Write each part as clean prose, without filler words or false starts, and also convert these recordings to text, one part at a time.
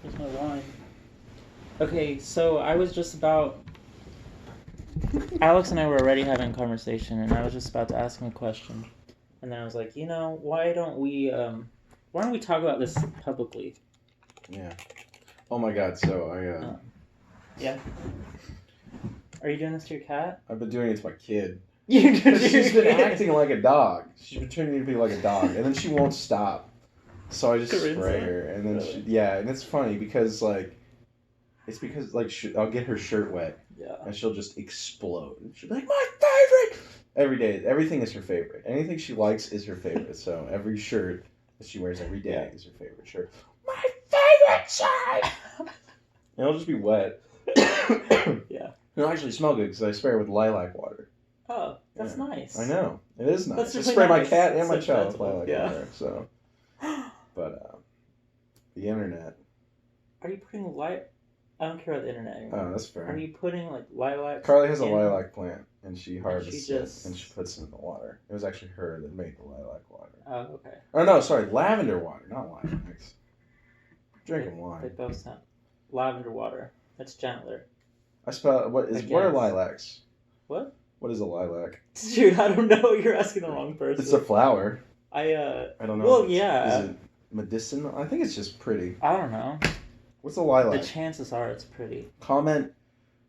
Here's my wine. Okay, so I was just about. Alex and I were already having a conversation, and I was just about to ask him a question, and then I was like, why don't we talk about this publicly? Yeah. Oh my God. So Yeah. Are you doing this to your cat? I've been doing it to my kid. You're She's been acting like a dog. She's been turning to be like a dog, and then she won't stop. So I just spray her, and then and it's funny because I'll get her shirt wet, and she'll just explode. She'll be like, my favorite. Every day, everything is her favorite. Anything she likes is her favorite. So every shirt that she wears every day is her favorite shirt. My favorite shirt. And it'll just be wet. Yeah. It'll actually smell good because I spray her with lilac water. Oh, that's nice. I know. It is nice. That's I really spray my nice. cat and my So child with gentle. lilac water. So, but the internet. Are you putting light? I don't care about the internet anymore. Oh, that's fair. Are you putting like lilac? Carly has a lilac plant, and she harvests it and she puts it in the water. It was actually her that made the lilac water. Oh, okay. Oh no, sorry, lavender water, not lilacs. Drinking They wine. both sound lavender water. That's gentler. I spell what are lilacs? What? What is a lilac? Dude, I don't know. You're asking the wrong person. It's a flower. I don't know. Well, yeah. Is it medicinal? I think it's just pretty. I don't know. What's a lilac? The chances are it's pretty. Comment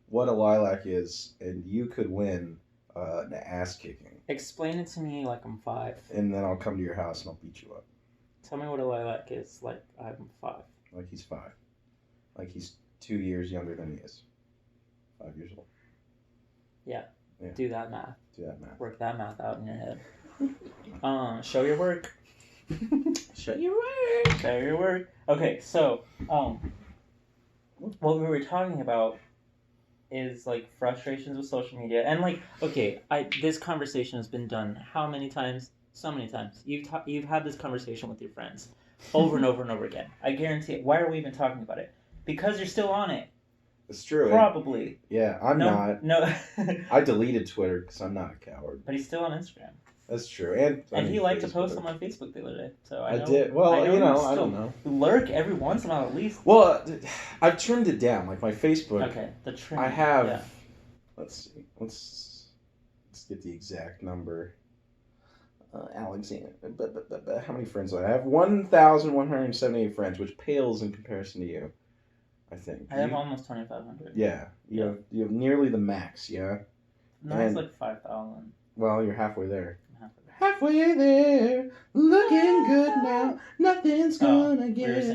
what a lilac is, and you could win an ass kicking. Explain it to me like I'm 5. And then I'll come to your house and I'll beat you up. Tell me what a lilac is like I'm 5. Like he's 5. Like he's 2 years younger than he is. 5 years old. Yeah. Do that math. Work that math out in your head. Show your work. Show your work. Okay, so what we were talking about is like frustrations with social media, and like, okay, this conversation has been done how many times? So many times. You've had this conversation with your friends over and over and over again. I guarantee it. Why are we even talking about it? Because you're still on it. It's true. Probably. Yeah, I'm not. No. I deleted Twitter because I'm not a coward. But he's still on Instagram. That's true. And he liked to post them on Facebook the other day. So I did. Well, I don't know. Lurk every once in a while at least. Well, I've trimmed it down. Like my Facebook. Okay, the trim. I have. Yeah. Let's see. Let's get the exact number. Alexander. How many friends do I have? 1,178 friends, which pales in comparison to you. I think. I have almost 2,500. Yeah. You have nearly the max, yeah? No, it's like 5,000. Well, you're halfway there. Halfway there, looking good now. Nothing's gonna get.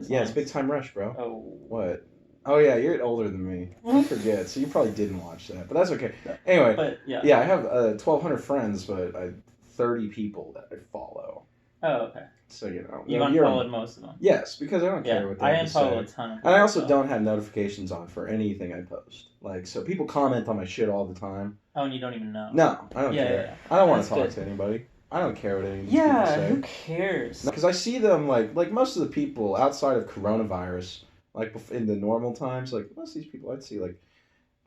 Yeah, it's Big Time Rush, bro. Oh. What? Oh yeah, you're older than me. I forget, so you probably didn't watch that, but that's okay. Anyway, but, yeah, I have 1,200 friends, but 30 people that I follow. Oh, okay. So you unfollowed most of them. Yes, because I don't care what they have to say. I unfollow a ton of people. And I also don't have notifications on for anything I post. Like, so people comment on my shit all the time. Oh, and you don't even know. No, I don't care. Yeah. I don't want to talk to anybody. I don't care what any of these people say. Who cares? Because I see them, like most of the people outside of coronavirus, like in the normal times, like most of these people I'd see like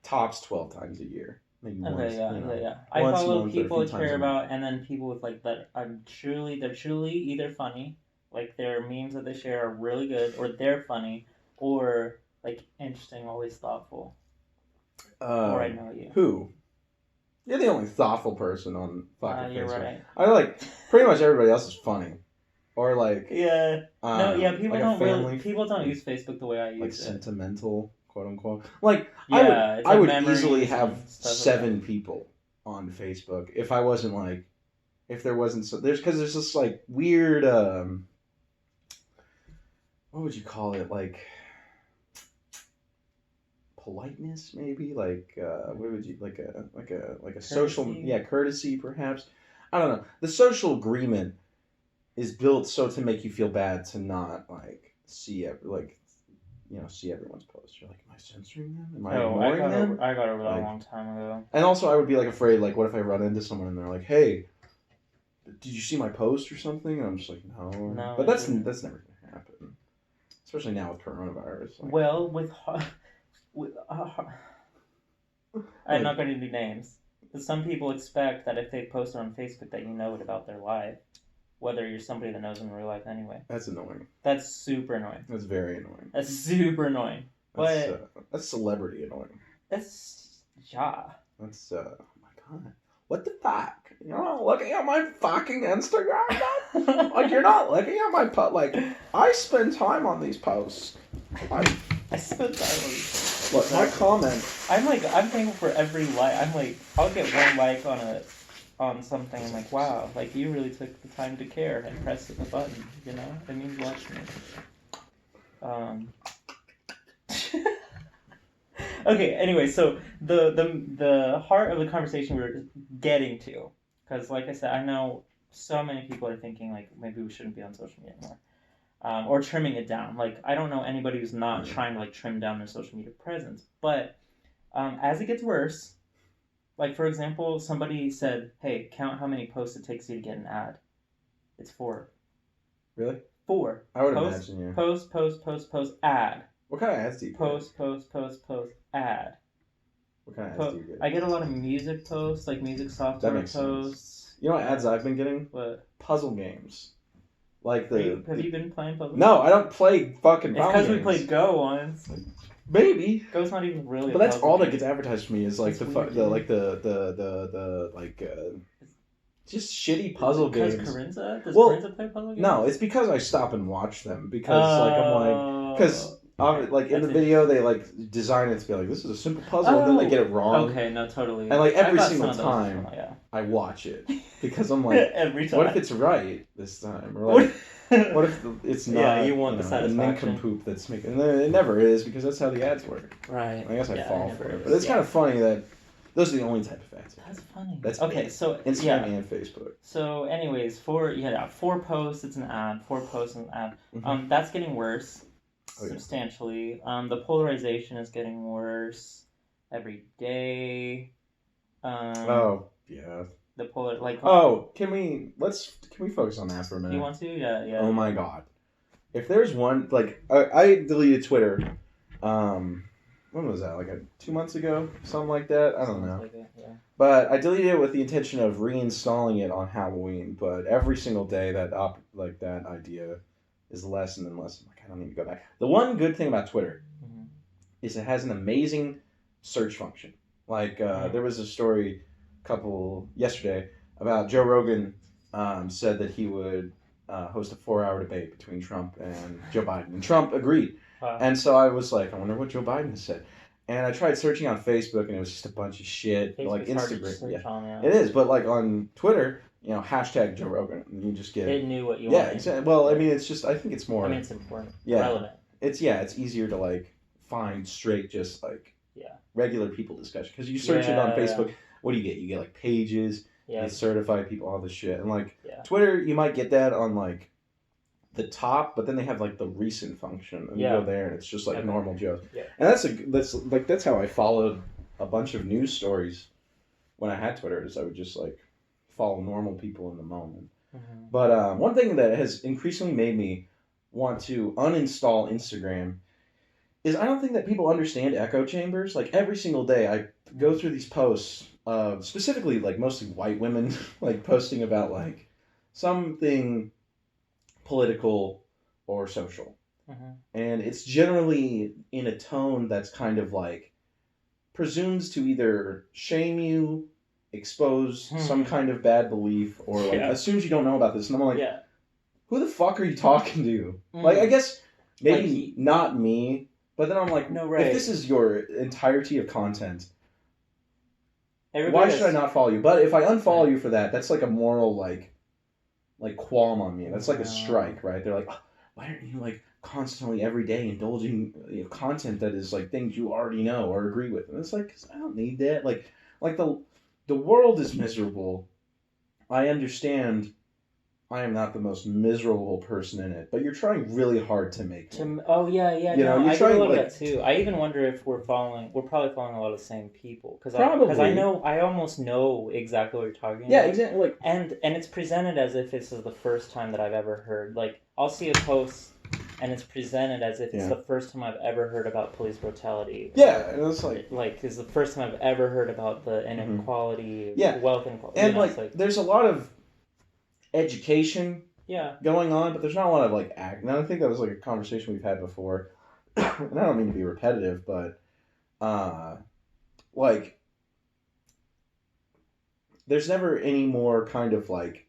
tops 12 times a year. Maybe once, yeah. I follow people I care about, and then people with like that they're truly either funny, like their memes that they share are really good, or they're funny, or like interesting, always thoughtful. Or I know you. Who? You're the only thoughtful person on fucking you're Facebook. right. I like pretty much everybody else is funny, or like people like people don't use Facebook the way I use like it. Sentimental, quote unquote. Like Yeah, I would easily have 7 people on Facebook if I wasn't like, if there wasn't there's this like weird what would you call it, like politeness maybe, like what would you like a courtesy? Social courtesy perhaps. I don't know. The social agreement is built so to make you feel bad to not like see everyone's posts. You're like, am I censoring them? Am I ignoring them? I got over that a long time ago. And also, I would be like afraid, like, what if I run into someone and they're like, hey, did you see my post or something? And I'm just like, no. But that's never gonna happen, especially now with coronavirus. Like, well, I'm not going to do names. But some people expect that if they post it on Facebook that you know it about their life. whether you're somebody that knows them in real life anyway. That's annoying. That's super annoying. That's very annoying. That's super annoying. That's celebrity annoying. That's yeah. That's oh my god. What the fuck? You're not looking at my fucking Instagram, man? Like, you're not looking at my like, I spend time on these posts. I spent time on these. Look, my comment. I'm thankful for every like. I'm like, I'll get one like on something. I'm like, wow, like you really took the time to care and press the button. You know, it means a lot to me. Okay. Anyway, so the heart of the conversation we were getting to, because like I said, I know so many people are thinking like maybe we shouldn't be on social media anymore, or trimming it down. Like I don't know anybody who's not trying to like trim down their social media presence, but as it gets worse, like for example, somebody said, "Hey, count how many posts it takes you to get an ad." It's 4. Really? 4. I would imagine, yeah. Post, ad. What kind of ads do you get? Post, ad. What kind of ads do you get? I get a lot of music posts, like music software posts. Sense. You know what ads I've been getting? What? Puzzle games. Like have you been playing puzzle games? No, I don't play fucking puzzle games. It's because we played Go once. Maybe. Go's not even really. But that's all that gets advertised for me is like just shitty puzzle games. Does Corinza play puzzle games? No, it's because I stop and watch them because like in the video they like design it to be like this is a simple puzzle and then they get it wrong. Okay, no, totally. And like every single time I watch it because I'm like every time. What if it's right this time? Or like what if it's not? Yeah, you want the satisfaction. A nincompoop that's making. And it never is because that's how the ads work. Right. I guess I fall for it, but it's kind of funny that those are the only type of ads. That's funny. That's okay. it. So Instagram and Facebook. So, anyways, 4 posts, it's an ad. 4 posts, an ad. Mm-hmm. That's getting worse substantially. The polarization is getting worse every day. Oh yeah. The polar can we focus on that for a minute? You want to? Yeah. Oh my god. If there's one like I deleted Twitter, when was that? Like 2 months ago, something like that. I don't know. Like it, yeah. But I deleted it with the intention of reinstalling it on Halloween. But every single day that idea is less and then less. I'm like, I don't need to go back. The one good thing about Twitter is it has an amazing search function. Like there was a story yesterday about Joe Rogan said that he would host a 4-hour debate between Trump and Joe Biden, and Trump agreed. Wow. And so I was like, I wonder what Joe Biden said. And I tried searching on Facebook, and it was just a bunch of shit. Facebook's like Instagram, on, it is. But like on Twitter, hashtag Joe Rogan, and you just get. It knew what you wanted. Yeah, exactly. Well, I mean, it's just. I think it's more. I mean, it's important. Yeah, relevant. It's easier to like find straight, just like regular people discussion because you search it on Facebook. Yeah. What do you get? You get like pages. Yeah. Certified people, all this shit, and like Twitter, you might get that on like the top, but then they have like the recent function, and you go there, and it's just like normal jokes. Yeah. And that's how I followed a bunch of news stories when I had Twitter. Is I would just like follow normal people in the moment. Mm-hmm. But one thing that has increasingly made me want to uninstall Instagram is I don't think that people understand echo chambers. Like every single day, I go through these posts, specifically like mostly white women, like posting about like something political or social. Mm-hmm. And it's generally in a tone that's kind of like presumes to either shame you, expose some kind of bad belief, or like assumes you don't know about this. And I'm like, who the fuck are you talking to? Like, I guess maybe not me, but then I'm like, no, right. If this is your entirety of content, why should I not follow you? But if I unfollow you for that, that's like a moral like qualm on me. That's like a strike, right? They're like, oh, why aren't you like constantly every day indulging content that is like things you already know or agree with? And it's like, 'cause I don't need that. Like the world is miserable. I understand. I am not the most miserable person in it, but you're trying really hard to make me. Oh yeah. You know, I get a little bit too. I even wonder if we're probably following a lot of the same people because I almost know exactly what you're talking about. Yeah, exactly. Like, and it's presented as if this is the first time that I've ever heard. Like, I'll see a post, and it's presented as if it's the first time I've ever heard about police brutality. Yeah, and it's like it's the first time I've ever heard about the inequality, wealth inequality. And there's a lot of education going on, but there's not a lot of like act. And I think that was like a conversation we've had before. And I don't mean to be repetitive, but like there's never any more kind of like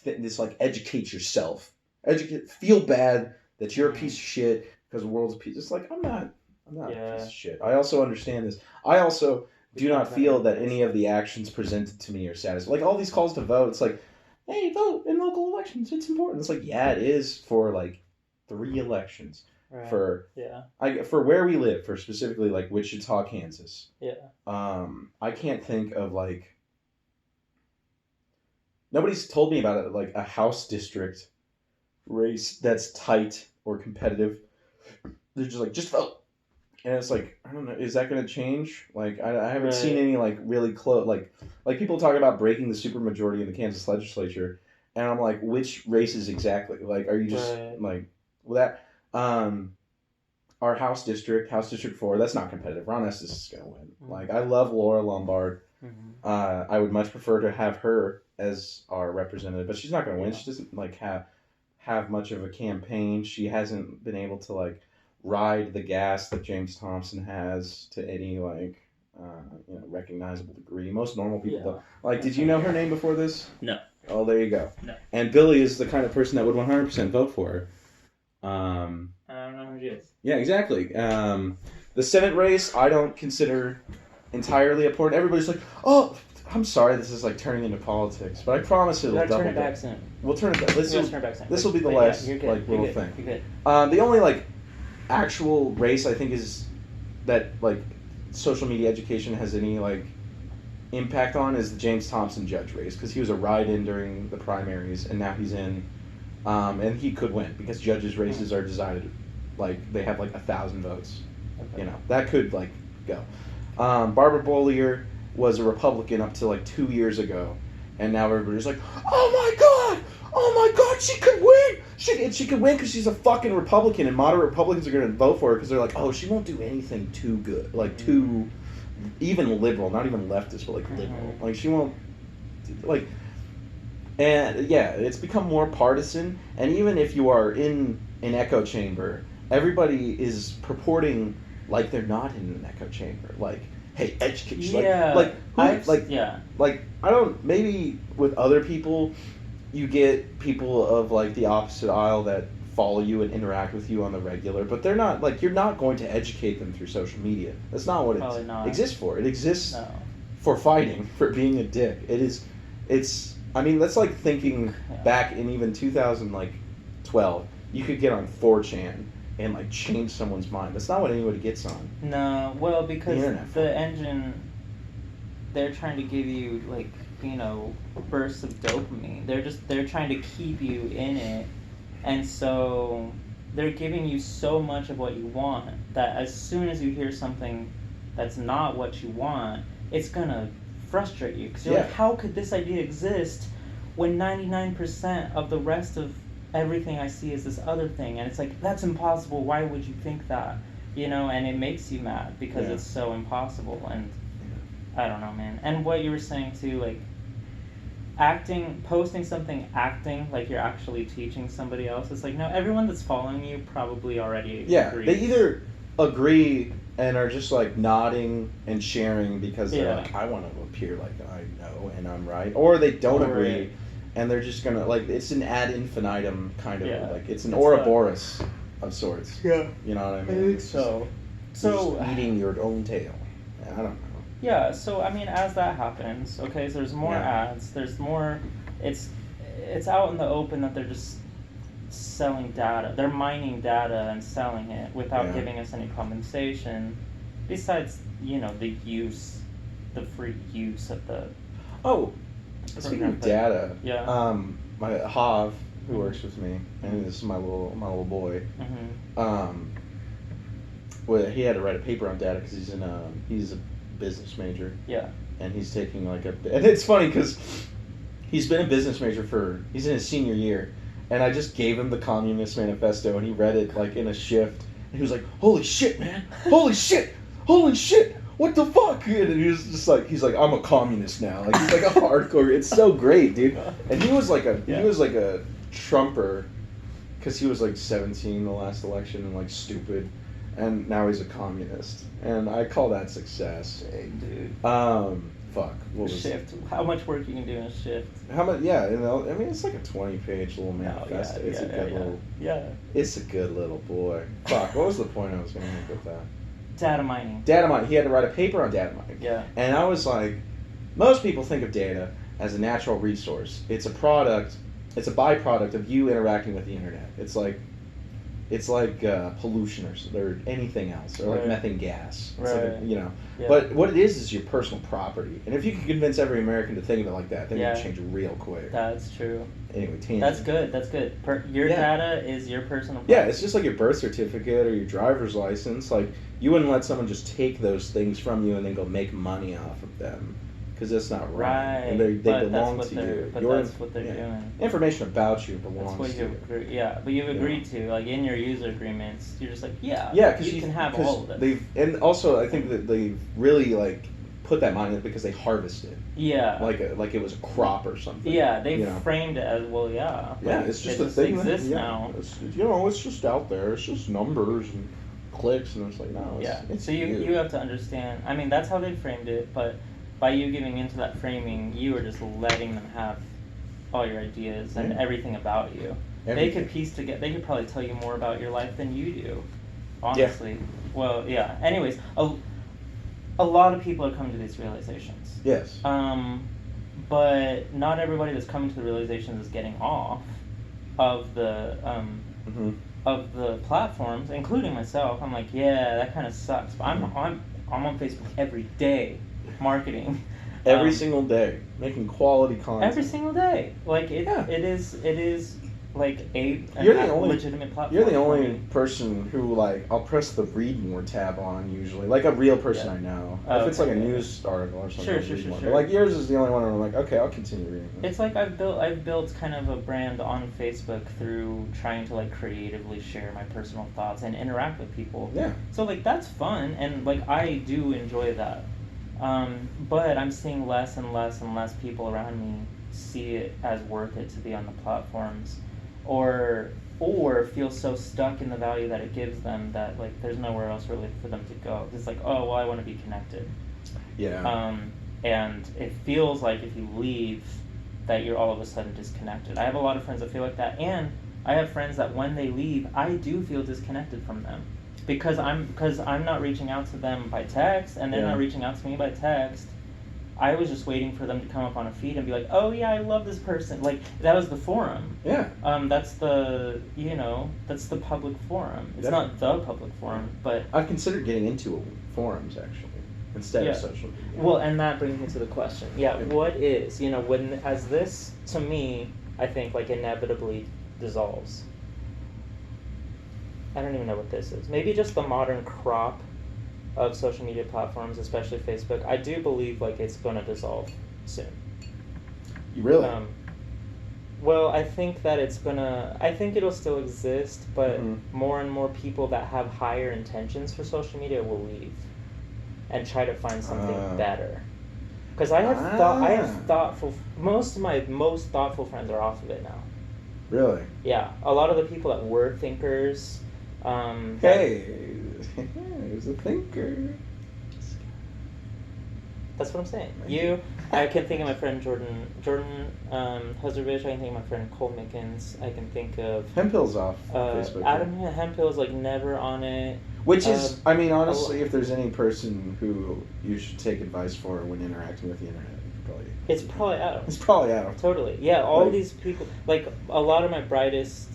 this like educate yourself, feel bad that you're a piece of shit because the world's a piece. It's like I'm not a piece of shit. I also understand this. I also do not feel that any of the actions presented to me are satisfying. Like all these calls to vote, it's like, hey, vote in local elections. It's important. It's like, yeah, it is for like 3 elections. Right. For where we live, for specifically like Wichita, Kansas. Yeah. I can't think of like nobody's told me about it like a House district race that's tight or competitive. They're just like, just vote. And it's like, I don't know, is that going to change? Like, I haven't seen any like really close, like people talk about breaking the supermajority in the Kansas legislature, and I'm like, which races exactly? Like, are you just like, well, that our House District 4, that's not competitive. Ron Estes is going to win. Mm-hmm. Like, I love Laura Lombard. Mm-hmm. I would much prefer to have her as our representative, but she's not going to win. She doesn't like have much of a campaign. She hasn't been able to like ride the gas that James Thompson has to any like recognizable degree. Most normal people don't. Like, did you know her name before this? No. Oh, there you go. No. And Billy is the kind of person that would 100% vote for her. I don't know who she is. Yeah, exactly. The Senate race, I don't consider entirely important. Everybody's like, oh, I'm sorry, this is like turning into politics, but I promise it'll double. Turn it back soon. We'll turn it back. This will be the last little thing. You're good. The only like actual race I think is that like social media education has any like impact on is the James Thompson judge race, because he was a write-in during the primaries and now he's in, and he could win because judges races are decided like they have like 1,000 votes. Okay. You know, that could like go. Barbara Bollier was a Republican up to like 2 years ago, and now everybody's like, oh my god, she could win. She could win because she's a fucking Republican, and moderate Republicans are going to vote for her because they're like, oh, she won't do anything too good, like too even liberal, not even leftist, but like liberal. Like she won't like. And yeah, it's become more partisan, and even if you are in an echo chamber, everybody is purporting like they're not in an echo chamber. Like, hey, educate. Yeah. Like I don't. Maybe with other people, you get people of like the opposite aisle that follow you and interact with you on the regular, but they're not like, you're not going to educate them through social media. That's not what it exists for. It exists for fighting, for being a dick. It's. I mean, that's like thinking back in even 2012. You could get on 4chan and like change someone's mind. That's not what anybody gets on. No, well, because the engine, they're trying to give you like, bursts of dopamine. They're trying to keep you in it, and so they're giving you so much of what you want that as soon as you hear something that's not what you want, it's gonna frustrate you because you're like, how could this idea exist when 99% of the rest of everything I see is this other thing? And it's like, that's impossible. Why would you think that? And it makes you mad because it's so impossible. And I don't know, man. And what you were saying too, like posting something acting like you're actually teaching somebody else. It's like, no, everyone that's following you probably already agrees. They either agree and are just like nodding and sharing because they're like, I want to appear like I know and I'm right, or they don't agree and they're just gonna like, it's an ad infinitum kind of like, it's an Ouroboros of sorts. You know what I mean? I think so. So eating your own tail. I don't know. Yeah, so I mean, as that happens, okay, so there's more ads, there's more, it's out in the open that they're just selling data. They're mining data and selling it without giving us any compensation, besides, the free use of the... Oh, speaking of data, my Hav, who works with me, and this is my little boy, well, he had to write a paper on data because he's a business major. Yeah. And he's taking like and it's funny because he's been a business major he's in his senior year, and I just gave him the Communist Manifesto and he read it like in a shift and he was like, holy shit, man, holy shit, what the fuck? And he was just like, he's like, I'm a communist now. Like he's like a hardcore. It's so great, dude. And he was like a Trumper, because he was like 17 the last election and like stupid, and now he's a communist, and I call that success. Dang, dude. Fuck. What was Shift. How much work you can do in a shift? How much? Yeah, you know, I mean, it's like a 20-page little manifesto. It's a good little. Yeah. It's a good little boy. Fuck. What was the point I was gonna make with that? Data mining. Data mining. He had to write a paper on data mining. Yeah. And I was like, most people think of data as a natural resource. It's a product. It's a byproduct of you interacting with the internet. It's like pollution or anything else, or like Right. methane gas. It's Right. like, you know. Yeah. But what it is your personal property. And if you can convince every American to think of it like that, then Yeah. you change real quick. That's true. Anyway, tangent. That's good. That's good. Your Yeah. data is your personal. Yeah, it's just like your birth certificate or your driver's license. Like, you wouldn't let someone just take those things from you and then go make money off of them. Because that's not right. Right. And they But belong that's to what they're- you. But Your that's what they're doing. information about you That's belongs what to you you. agree. Yeah, but you've agreed to, like in your user agreements, you're just like, yeah, Yeah, because you can have all of it. They've, and also I think that they've really like put that money in it because they harvested Yeah. like it was a crop or something. Yeah, they you know? framed it as well. Yeah. Yeah, like, it's just it a thing. exists yeah, now. It's, it's just out there. It's just numbers and clicks, and it's like no. It's, Yeah. It's So you have to understand. I mean, that's how they framed it, but by you giving into that framing, you are just letting them have all your ideas and Yeah. everything about you. They Everything. could piece together. They could probably tell you more about your life than you do. Honestly. Well, yeah. Anyways, a lot of people are coming to these realizations. Yes. But not everybody that's coming to the realizations is getting off of the of the platforms, including myself. I'm like, yeah, that kind of sucks. But I'm on Facebook every day, marketing. Every single day, making quality content. Every single day. Like it Yeah. it is like You're the only legitimate platform. You're the for only me. person who like I'll press the read more tab on usually, like a real person Yeah. I know. Oh, If it's okay, like a yeah. news article or something, Sure, I'll sure, read sure, more. sure. But like yours is the only one where I'm like, okay, I'll continue reading. This. It's like I've built kind of a brand on Facebook through trying to like creatively share my personal thoughts and interact with people. Yeah. So like that's fun and like I do enjoy that. But I'm seeing less and less and less people around me see it as worth it to be on the platforms, or feel so stuck in the value that it gives them that like there's nowhere else really for them to go. It's like, oh well, I want to be connected. Yeah. And it feels like if you leave, that you're all of a sudden disconnected. I have a lot of friends that feel like that, and I have friends that when they leave, I do feel disconnected from them. Because I'm not reaching out to them by text, and they're not reaching out to me by text. I was just waiting for them to come up on a feed and be like, oh yeah, I love this person. Like that was the forum. Yeah. That's the that's the public forum. It's not the public forum, but I've considered getting into forums actually instead of Yeah. social media. well, and that brings me to the question. Yeah, Yeah. what is when as this to me, I think like inevitably dissolves. I don't even know what this is. Maybe just the modern crop of social media platforms, especially Facebook. I do believe like it's going to dissolve soon. You really? Well, I think that I think it'll still exist, but Mhm. more and more people that have higher intentions for social media will leave and try to find something better. Because I have most of my most thoughtful friends are off of it now. Really? Yeah, a lot of the people that were thinkers. Hey, there's a thinker. That's what I'm saying. I can think of my friend Jordan Huzervich. I can think of my friend Cole Mickens. I can think of Hemphill's off Facebook. Adam Hemphill is like never on it. Which is, I mean, honestly, if there's any person who you should take advice for when interacting with the internet, it's probably Adam. It's probably Adam. Totally. Yeah, all Like- these people, like a lot of my brightest,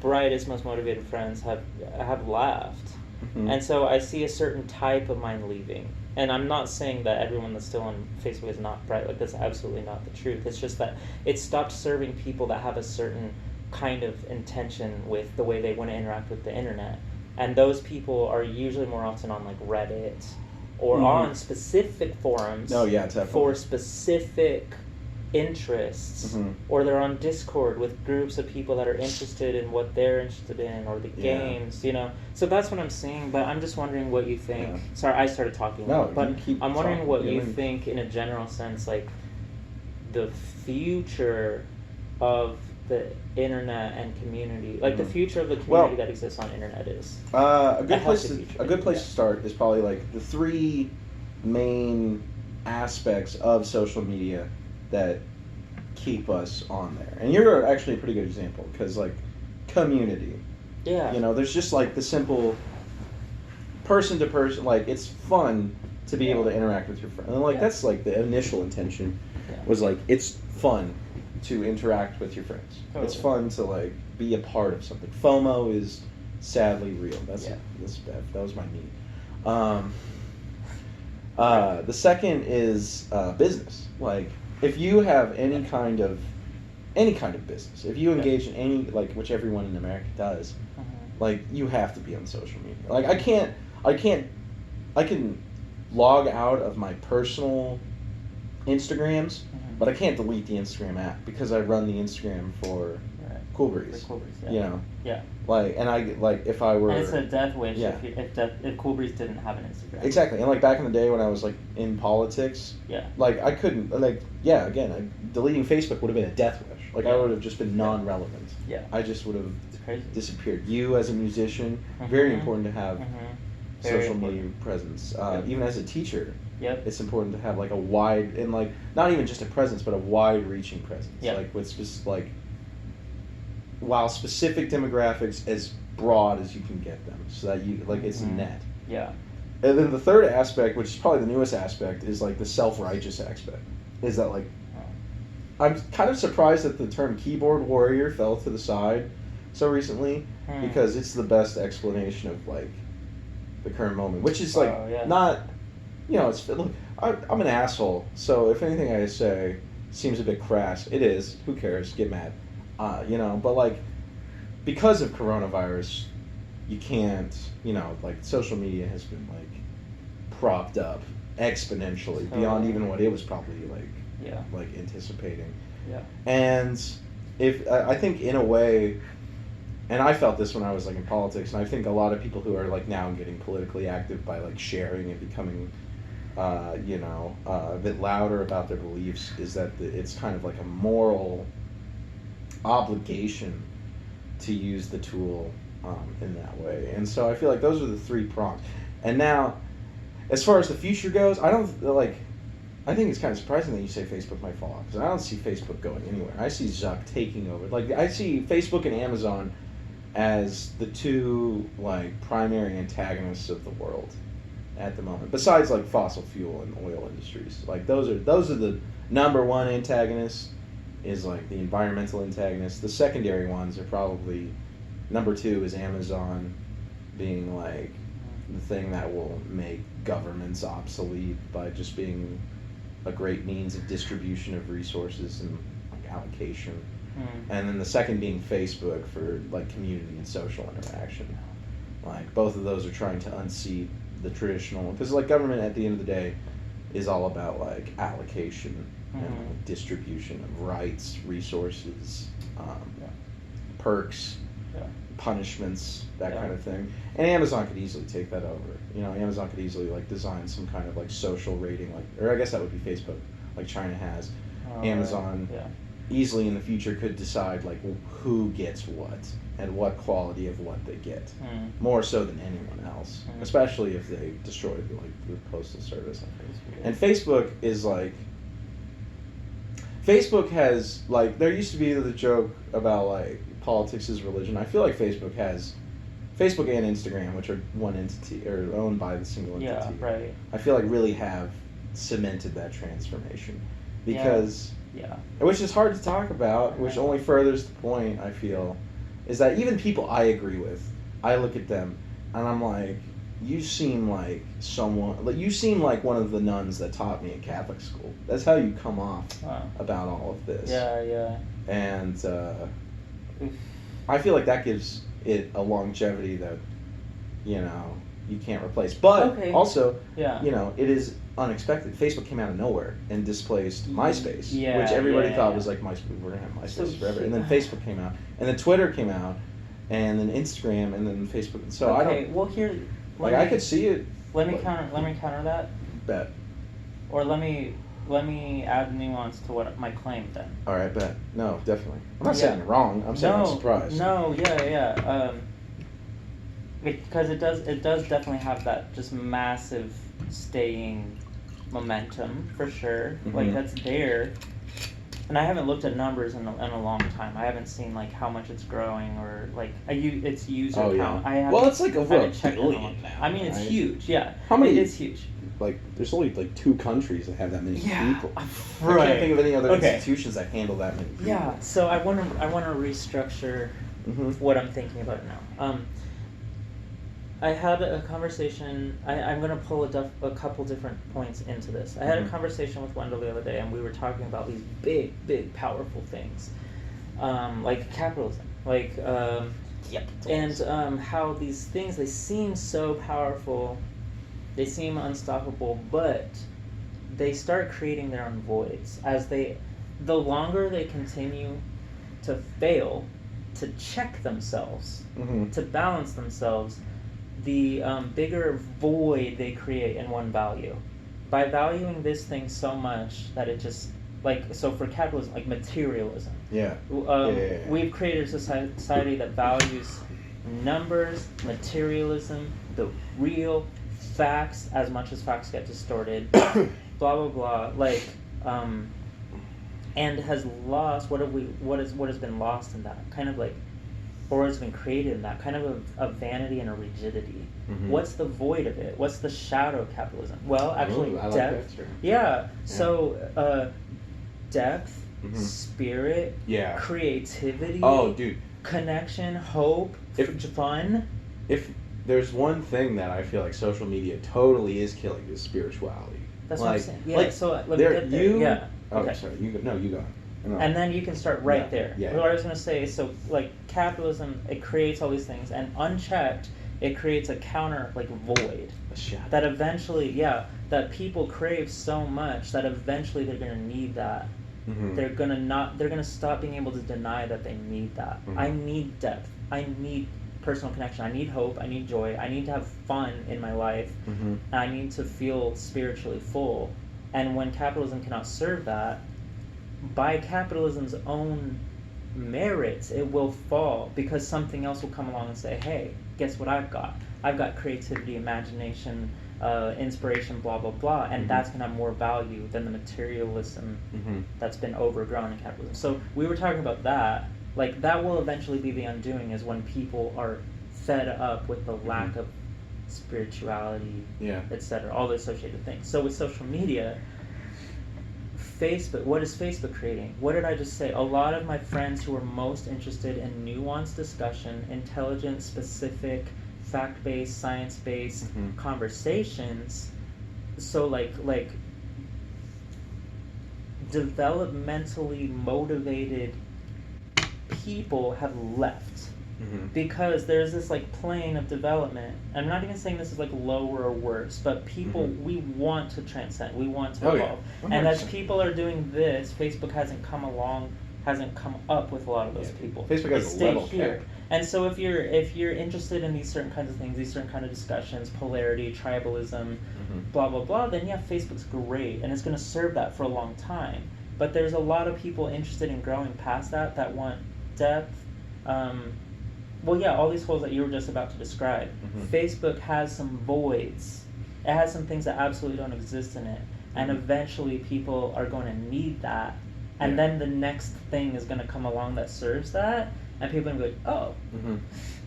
most motivated friends have left. Mhm. And so I see a certain type of mine leaving. And I'm not saying that everyone that's still on Facebook is not bright. Like, that's absolutely not the truth. It's just that it stopped serving people that have a certain kind of intention with the way they want to interact with the internet. And those people are usually more often on, like, Reddit or on specific forums Oh, yeah, definitely. for specific interests. Mhm. Or they're on Discord with groups of people that are interested in what they're interested in, or the Yeah. games, So that's what I'm seeing, but I'm just wondering what you think. Yeah. Sorry, I started talking. No, but you keep I'm wondering talking. what Yeah, you I mean- think in a general sense, like the future of the internet and community, like the future of the community that exists on internet is. A good place to start is probably like the three main aspects of social media that keep us on there. And you're actually a pretty good example because like community. Yeah. You know, there's just like the simple person to person, like it's fun to be able to interact with your friend. And like that's like the initial intention was like it's fun to interact with your friends. Totally. It's fun to like be a part of something. FOMO is sadly real. That's bad. That was my knee. The second is business. Like if you have any kind of business, if you engage in any, like which everyone in America does, like you have to be on social media. Like I can log out of my personal Instagrams, but I can't delete the Instagram app because I run the Instagram for Cool Breeze. You know. Yeah. Like, and I like if I were. And it's a death wish if Cool Breeze didn't have an Instagram. Exactly, and like back in the day when I was like in politics. Yeah. Like I couldn't again deleting Facebook would have been a death wish. Like I would have just been non-relevant. Yeah. I just would have disappeared. You as a musician, very important to have social media presence. Even as a teacher. Yep. It's important to have like a wide and like not even just a presence, but a wide-reaching presence. Yep. Like with just like while specific demographics as broad as you can get them, so that you like it's a net. Yeah. And then the third aspect, which is probably the newest aspect, is like the self-righteous aspect. Is that like I'm kind of surprised that the term keyboard warrior fell to the side so recently because it's the best explanation of like the current moment, which is like not. You know, it's look. I'm an asshole, so if anything I say seems a bit crass, it is. Who cares? Get mad, you know. But like, because of coronavirus, you can't. You know, like social media has been like propped up exponentially beyond even what it was probably like anticipating. Yeah. And if I think in a way. And I felt this when I was like in politics, and I think a lot of people who are like now getting politically active by like sharing and becoming, a bit louder about their beliefs is that it's kind of like a moral obligation to use the tool in that way. And so I feel like those are the three prongs. And now, as far as the future goes, I think it's kind of surprising that you say Facebook might fall off because I don't see Facebook going anywhere. I see Zuck taking over. Like I see Facebook and Amazon as the two like primary antagonists of the world at the moment, besides like fossil fuel and oil industries. Like those are the number one antagonists is like the environmental antagonists. The secondary ones are probably number two is Amazon being like the thing that will make governments obsolete by just being a great means of distribution of resources and like allocation. And then the second being Facebook for like community and social interaction. Like both of those are trying to unseat the traditional, because like government at the end of the day is all about like allocation and like, distribution of rights, resources, perks, punishments, that kind of thing. And Amazon could easily take that over. You know, Amazon could easily like design some kind of like social rating, like, or I guess that would be Facebook, like China has. Amazon easily in the future could decide like who gets what and what quality of what they get, more so than anyone else, especially if they destroyed like the postal service. And Facebook is like, Facebook has like, there used to be the joke about like politics is religion. I feel like Facebook and Instagram, which are one entity or owned by the single entity, I feel like really have cemented that transformation because which is hard to talk about, which only furthers the point, I feel, is that even people I agree with, I look at them and I'm like, you seem like someone, like you seem like one of the nuns that taught me in Catholic school. That's how you come off about all of this. And I feel like that gives it a longevity that, you know, you can't replace. But also, you know, it is unexpected. Facebook came out of nowhere and displaced MySpace, which everybody thought was like MySpace. We're gonna have MySpace forever. And then Facebook came out, and then Twitter came out, and then Instagram, and then Facebook. So I don't. Well, here, I could see it. Let me counter that. Bet. Or let me let me add nuance to what my claim then. All right, bet. No, definitely. I'm not saying you're wrong. I'm saying I'm surprised. No, yeah. Because it does definitely have that just massive staying momentum for sure. Mm-hmm. Like that's there. And I haven't looked at numbers in a long time. I haven't seen like how much it's growing or like its user count. Yeah. Well, it's like over a billion now. I mean, it's huge. Yeah. How many? It is huge. Like, there's only like 2 countries that have that many people. Right. I can't think of any other institutions that handle that many people. Yeah. So I want to restructure what I'm thinking about now. I had a conversation. I'm going to pull a couple different points into this. I had a conversation with Wendell the other day, and we were talking about these big, powerful things, like capitalism, like and how these things, they seem so powerful, they seem unstoppable, but they start creating their own voids as the longer they continue to fail, to check themselves, to balance themselves, the bigger void they create in one value. By valuing this thing so much that it just, like, so for capitalism, like materialism. Yeah. We've created a society that values numbers, materialism, the real facts, as much as facts get distorted, blah, blah, blah, like, and has lost, what has been lost in that? Kind of like, or has been created in that kind of a vanity and a rigidity. What's the void of it? What's the shadow of capitalism? Well, actually, I depth. Like yeah. So, depth, spirit, creativity. Oh, dude. Connection, hope, fun. If there's one thing that I feel like social media totally is killing, is spirituality. That's what I'm saying. Yeah. So let me get there. Yeah. Okay. Sorry. You go. No. And then you can start right there. Yeah. What I was going to say is, so like capitalism, it creates all these things, and unchecked, it creates a counter like void that eventually, that people crave so much that eventually they're going to need that. They're gonna stop being able to deny that they need that. I need depth. I need personal connection. I need hope. I need joy. I need to have fun in my life. I need to feel spiritually full. And when capitalism cannot serve that, by capitalism's own merits, it will fall because something else will come along and say, hey, guess what I've got? I've got creativity, imagination, inspiration, blah, blah, blah, and that's going to have more value than the materialism that's been overgrown in capitalism. So we were talking about that. Like, that will eventually be the undoing, is when people are fed up with the lack of spirituality, etc., all the associated things. So with social media, Facebook, what is Facebook creating? What did I just say? A lot of my friends who are most interested in nuanced discussion, intelligent, specific, fact-based, science-based conversations, so like developmentally motivated people have left. Because there's this like plane of development. I'm not even saying this is like lower or worse, but people, we want to transcend, we want to evolve. And as people are doing this, Facebook hasn't come up with a lot of those people. Facebook has a level here. And so if you're interested in these certain kinds of things, these certain kind of discussions, polarity, tribalism, blah blah blah, then Facebook's great, and it's going to serve that for a long time. But there's a lot of people interested in growing past that want depth. All these holes that you were just about to describe. Facebook has some voids. It has some things that absolutely don't exist in it. And eventually people are going to need that. And then the next thing is going to come along that serves that. And people are going to be like, oh,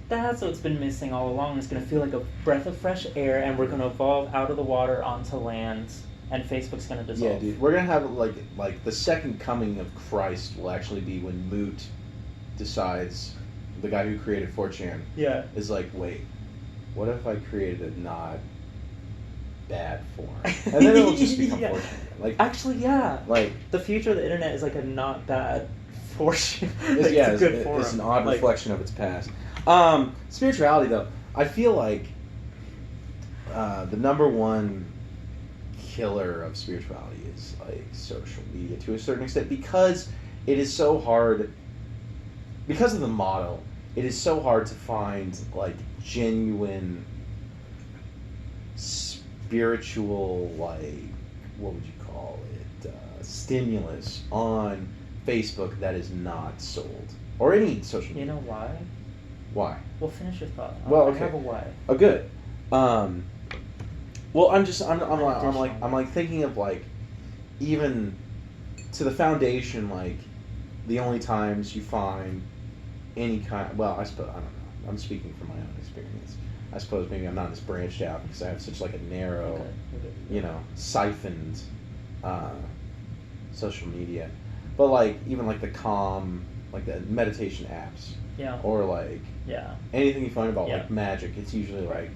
that's what's been missing all along. It's going to feel like a breath of fresh air, and we're going to evolve out of the water onto land. And Facebook's going to dissolve. Yeah, dude. We're going to have like the second coming of Christ will actually be when Moot decides... The guy who created 4chan is like, wait, what if I created a not bad form? And then it'll just become 4chan. Like, actually, like the future of the internet is like a not bad 4chan. It's a good forum. It's an odd reflection of its past. Spirituality, though, I feel like the number one killer of spirituality is like social media to a certain extent, because it is so hard. Because of the model, it is so hard to find like genuine spiritual what would you call it, stimulus on Facebook that is not sold, or any social media. You know why? Why? Well, finish your thought. Well, okay. I have a why. Oh, good. Well, I'm like thinking of like, even to the foundation, like the only times you find any kind. Well, I suppose I don't know. I'm speaking from my own experience. I suppose maybe I'm not as branched out because I have such like a narrow, siphoned social media. But like even like the calm, like the meditation apps. Yeah. Or like anything you find about like magic, it's usually like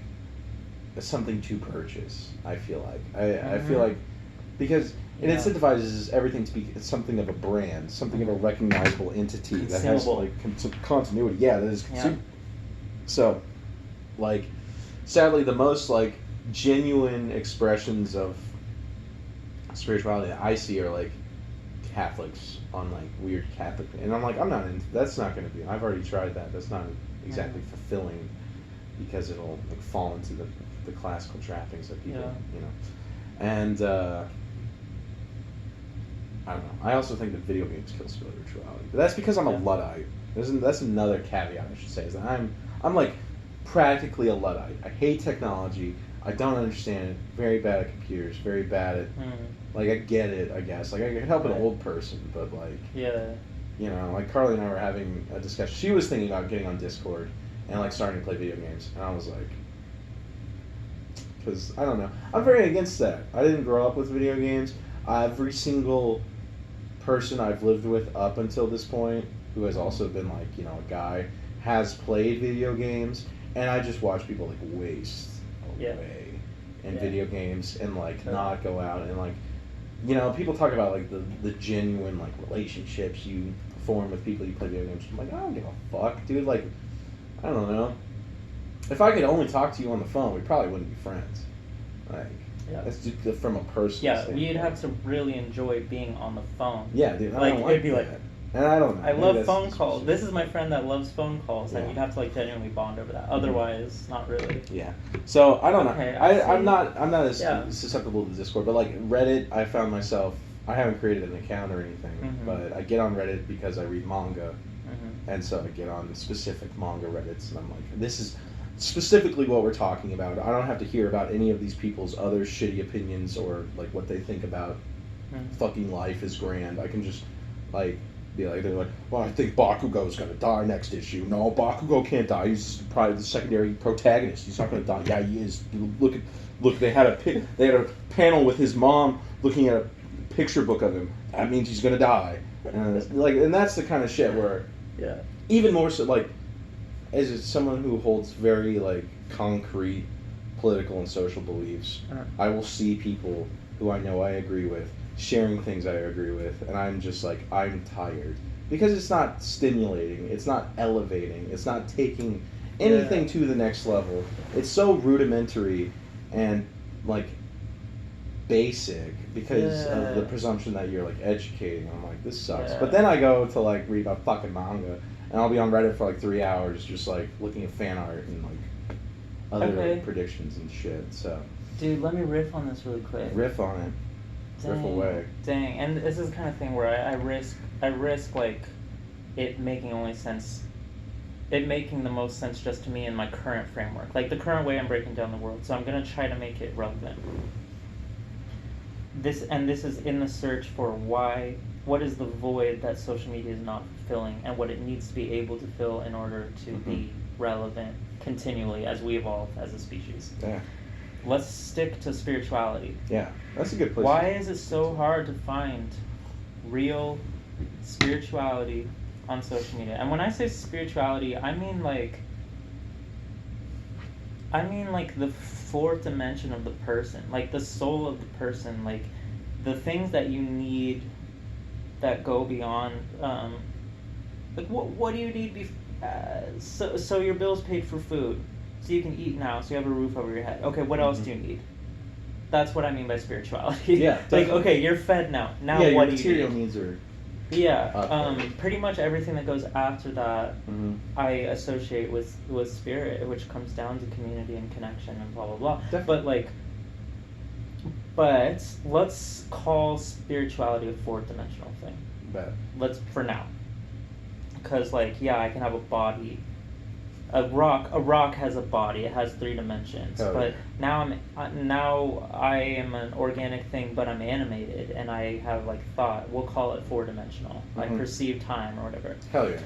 something to purchase. I feel like I feel like because it incentivizes everything to be something of a brand, something of a recognizable entity that has like continuity. Yeah, that is consumable. So, like, sadly, the most like genuine expressions of spirituality that I see are like Catholics on like weird Catholic, and I'm like, I'm not into. That's not going to be. I've already tried that. That's not exactly fulfilling, because it'll like fall into the classical trappings of people, and I don't know. I also think that video games kill spirituality, but that's because I'm a Luddite. That's another caveat I should say, is that I'm like practically a Luddite. I hate technology. I don't understand it. Very bad at computers. Very bad at like, I get it, I guess. Like, I could help an old person, but like like Carly and I were having a discussion. She was thinking about getting on Discord and like starting to play video games, and I was like, because I don't know, I'm very against that. I didn't grow up with video games. Every single person I've lived with up until this point, who has also been like, a guy, has played video games, and I just watch people like waste away in video games and like not go out and like, people talk about like the genuine like relationships you form with people you play video games. I'm like, I don't give a fuck, dude. Like, I don't know. If I could only talk to you on the phone, we probably wouldn't be friends. Like, that's just from a personal standpoint. You'd have to really enjoy being on the phone. Yeah, dude. Like, it'd be like, and I don't know. I love phone calls. This is my friend that loves phone calls, and you'd have to like genuinely bond over that. Otherwise, not really. Yeah. So I don't know. I'm not as susceptible to Discord, but like Reddit, I found myself. I haven't created an account or anything, but I get on Reddit because I read manga, and so I get on specific manga Reddits, and I'm like, this is specifically what we're talking about. I don't have to hear about any of these people's other shitty opinions or like what they think about fucking life is grand. I can just like be like, they're like, well, I think Bakugo's gonna die next issue. No, Bakugo can't die. He's probably the secondary protagonist. He's not gonna die. Yeah, he is. Look. They had a panel with his mom looking at a picture book of him. That means he's gonna die. And that's the kind of shit where even more so like, as someone who holds very like concrete political and social beliefs, I will see people who I know I agree with sharing things I agree with, and I'm just like, I'm tired, because it's not stimulating, it's not elevating, it's not taking anything to the next level. It's so rudimentary and like basic because of the presumption that you're like educating. I'm like, this sucks. But then I go to like read about fucking manga, and I'll be on Reddit for like 3 hours just like looking at fan art and like other predictions and shit. So, dude, let me riff on this really quick. Riff on it. Riff away. Dang, and this is the kind of thing where I risk like it making the most sense just to me in my current framework, like the current way I'm breaking down the world. So I'm gonna try to make it relevant. This is in the search for what is the void that social media is not fulfilling, and what it needs to be able to fill in order to be relevant continually as we evolve as a species. Yeah. Let's stick to spirituality. Yeah, that's a good place. Why is it so hard to find real spirituality on social media? And when I say spirituality, I mean like the fourth dimension of the person, like the soul of the person, like the things that you need that go beyond. Like what do you need? So your bill's paid for food. So you can eat now, so you have a roof over your head. Okay, what else do you need? That's what I mean by spirituality. Yeah. Like, okay, you're fed now. Now what do you need? your material needs are... Yeah. Pretty much everything that goes after that, I associate with spirit, which comes down to community and connection and blah, blah, blah. Definitely. But, like, But let's call spirituality a fourth-dimensional thing. Bet. Let's, for now. Because, like, yeah, I can have a body. A rock has a body. It has 3 dimensions. Oh, but yeah. now I am an organic thing, but I'm animated, and I have, like, thought. We'll call it 4-dimensional. I perceive time or whatever. Hell yeah.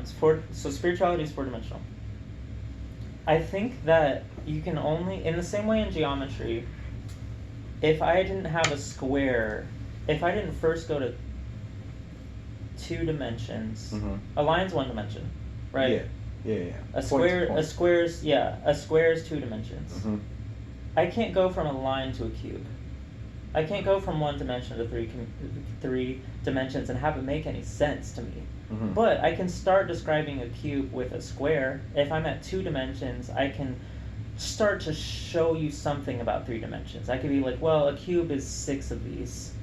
So spirituality is 4-dimensional. I think that you can only, in the same way in geometry, if I didn't have a square, if I didn't first go to 2 dimensions, a line's 1 dimension, right? Yeah. A square is 2 dimensions. I can't go from a line to a cube. I can't go from 1 dimension to 3 dimensions and have it make any sense to me. But I can start describing a cube with a square. If I'm at 2 dimensions, I can start to show you something about 3 dimensions. I could be like, well, a cube is 6 of these.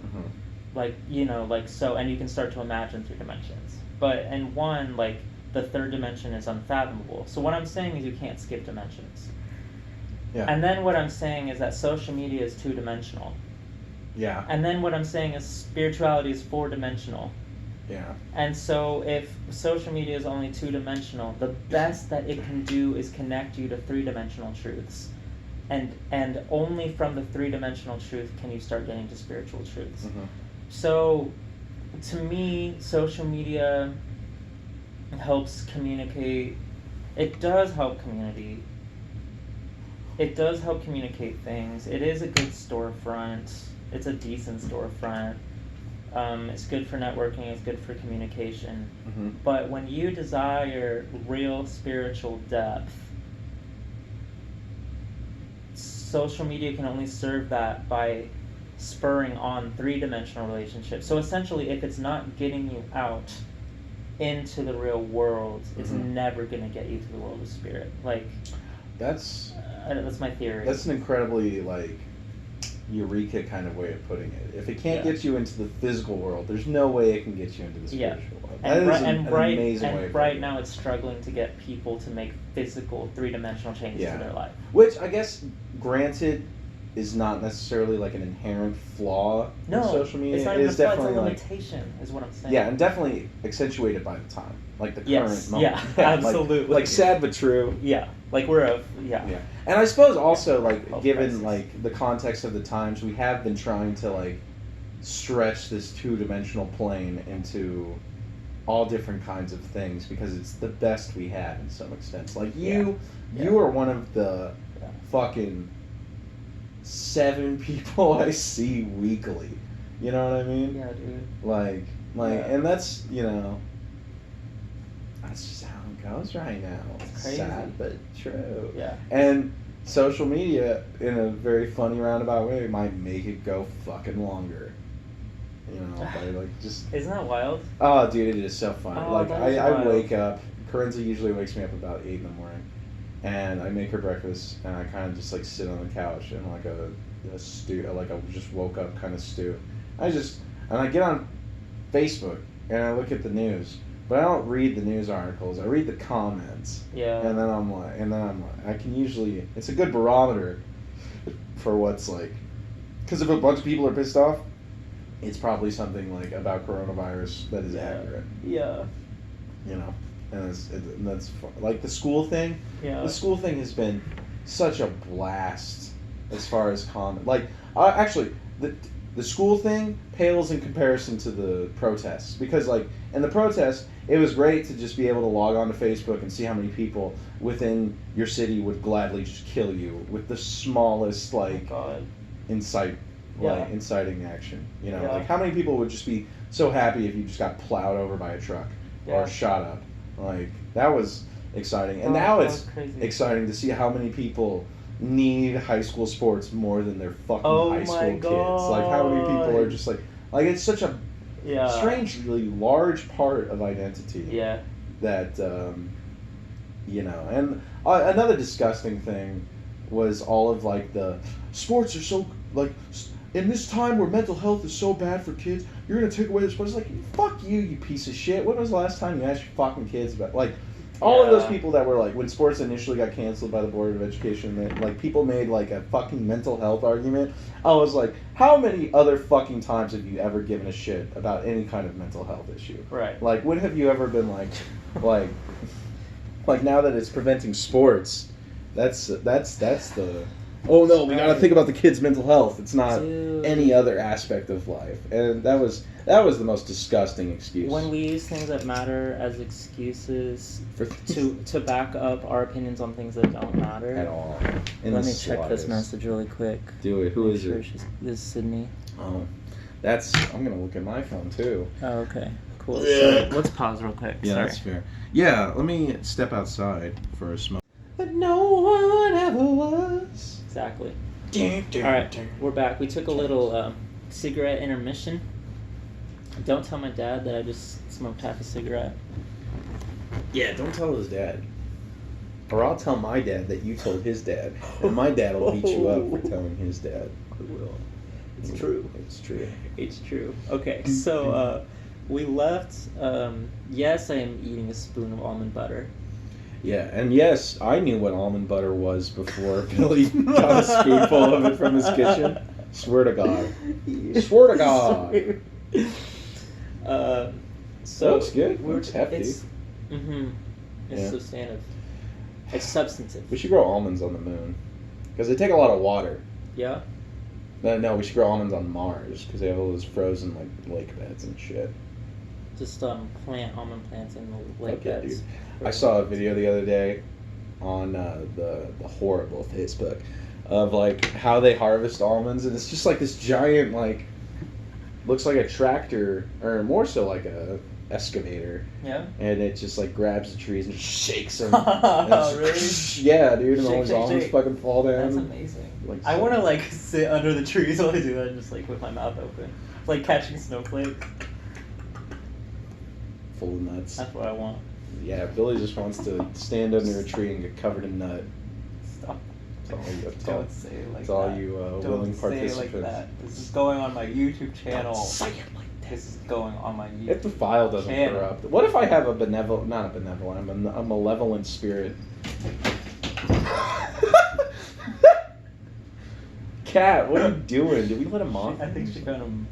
Like, you know, like, so, and you can start to imagine 3 dimensions. But in 1, like, the 3rd dimension is unfathomable. So what I'm saying is you can't skip dimensions. Yeah. And then what I'm saying is that social media is 2-dimensional. Yeah. And then what I'm saying is spirituality is 4-dimensional. Yeah. And so if social media is only 2-dimensional, the best that it can do is connect you to 3-dimensional truths. And only from the 3-dimensional truth can you start getting to spiritual truths. So to me, social media helps communicate. It does help community. It does help communicate things. It is a good storefront. It's a decent storefront. It's good for networking. It's good for communication. But when you desire real spiritual depth, social media can only serve that by spurring on 3-dimensional relationships. So essentially, if it's not getting you out into the real world, it's never going to get you to the world of spirit. Like, that's my theory. That's an incredibly, like, eureka kind of way of putting it. If it can't get you into the physical world, there's no way it can get you into the spiritual world. That is an amazing way of right putting now it's struggling to get people to make physical 3-dimensional changes to their life. Which, I guess, granted, is not necessarily like an inherent flaw in social media. It's not even a flaw, it's a limitation, is what I'm saying. Yeah, and definitely accentuated by the time. Like the current moment. Yeah, absolutely. Like sad but true. Yeah. Like Yeah. And I suppose also, like, given like the context of the times, we have been trying to, like, stretch this 2-dimensional plane into all different kinds of things because it's the best we have in some extent. Like, you are one of the fucking 7 people I see weekly. You know what I mean? Yeah, dude. Like, and that's, you know, that's just how it goes right now. It's crazy. Sad but true. Yeah. And social media, in a very funny roundabout way, might make it go fucking longer. You know, by, like, just... Isn't that wild? Oh, dude, it is so fun. Oh, like, I wake up, Corinza usually wakes me up about 8 in the morning, and I make her breakfast, and I kind of just, like, sit on the couch in, like, a stew, like, I just woke up kind of stew. And I get on Facebook, and I look at the news, but I don't read the news articles. I read the comments. Yeah. And then I'm like, I can usually, it's a good barometer for what's, like, because if a bunch of people are pissed off, it's probably something, like, about coronavirus that is accurate. Yeah. You know, and that's fun. Like the school thing. Yeah. The school thing has been such a blast as far as comment. Like, actually, the school thing pales in comparison to the protests because, like, in the protests, it was great to just be able to log on to Facebook and see how many people within your city would gladly just kill you with the smallest, like, inciting action. You know, like, how many people would just be so happy if you just got plowed over by a truck or shot up? Like, that was exciting. And now it's exciting to see how many people need high school sports more than their fucking high school kids. Like, how many people are just like it's such a strangely large part of identity. Yeah. That you know, and another disgusting thing was all of, like, the sports are so, like, in this time where mental health is so bad for kids, you're gonna take away the sports. Like, fuck you, you piece of shit. When was the last time you asked your fucking kids about, like, All of those people that were like, when sports initially got canceled by the Board of Education, that like people made like a fucking mental health argument. I was like, how many other fucking times have you ever given a shit about any kind of mental health issue? Right. Like, when have you ever been like now that it's preventing sports, that's the. Oh no, we gotta think about the kids' mental health. It's not any other aspect of life, and that was the most disgusting excuse. When we use things that matter as excuses to back up our opinions on things that don't matter at all. Let me check this message really quick. Do it. Who is it? This is Sydney. Oh, I'm gonna look at my phone too. Oh, okay. Cool. So let's pause real quick. Yeah, Sorry. That's fair. Yeah, let me step outside for a smoke. But no one ever was. Exactly. Alright, we're back. We took a little cigarette intermission. Don't tell my dad that I just smoked half a cigarette. Yeah, don't tell his dad. Or I'll tell my dad that you told his dad. And my dad will beat you up for telling his dad. I will. It's true. It's true. It's true. Okay, so we left. Yes, I am eating a spoon of almond butter. Yeah, and yes, I knew what almond butter was before Billy got a spoonful of it from his kitchen. Swear to God. Swear to God. So looks good. Looks hefty. It's substantive. It's substantive. We should grow almonds on the moon. Because they take a lot of water. Yeah? No, we should grow almonds on Mars. Because they have all those frozen lake beds and shit. Just plant almond plants in the lake beds. Dude. I saw a video the other day on the horrible Facebook of like how they harvest almonds, and it's just like this giant looks like a tractor or more so like a excavator. Yeah. And it just like grabs the trees and shakes them. Oh, really? Yeah, dude, and all those almonds fucking fall down. That's amazing. I want to sit under the trees while I do that and just with my mouth open. It's like catching snowflakes. Full of nuts. That's what I want. Yeah, Billy just wants to stand under a tree and get covered in nut. Stop. Don't say it like that. It's all you willing participants. Don't say it like that. This is going on my YouTube channel. Don't say it like that. This is going on my YouTube channel. If the file doesn't corrupt. What if I have a a malevolent spirit? Cat, what are you doing? Did we let a moth? I think she found him.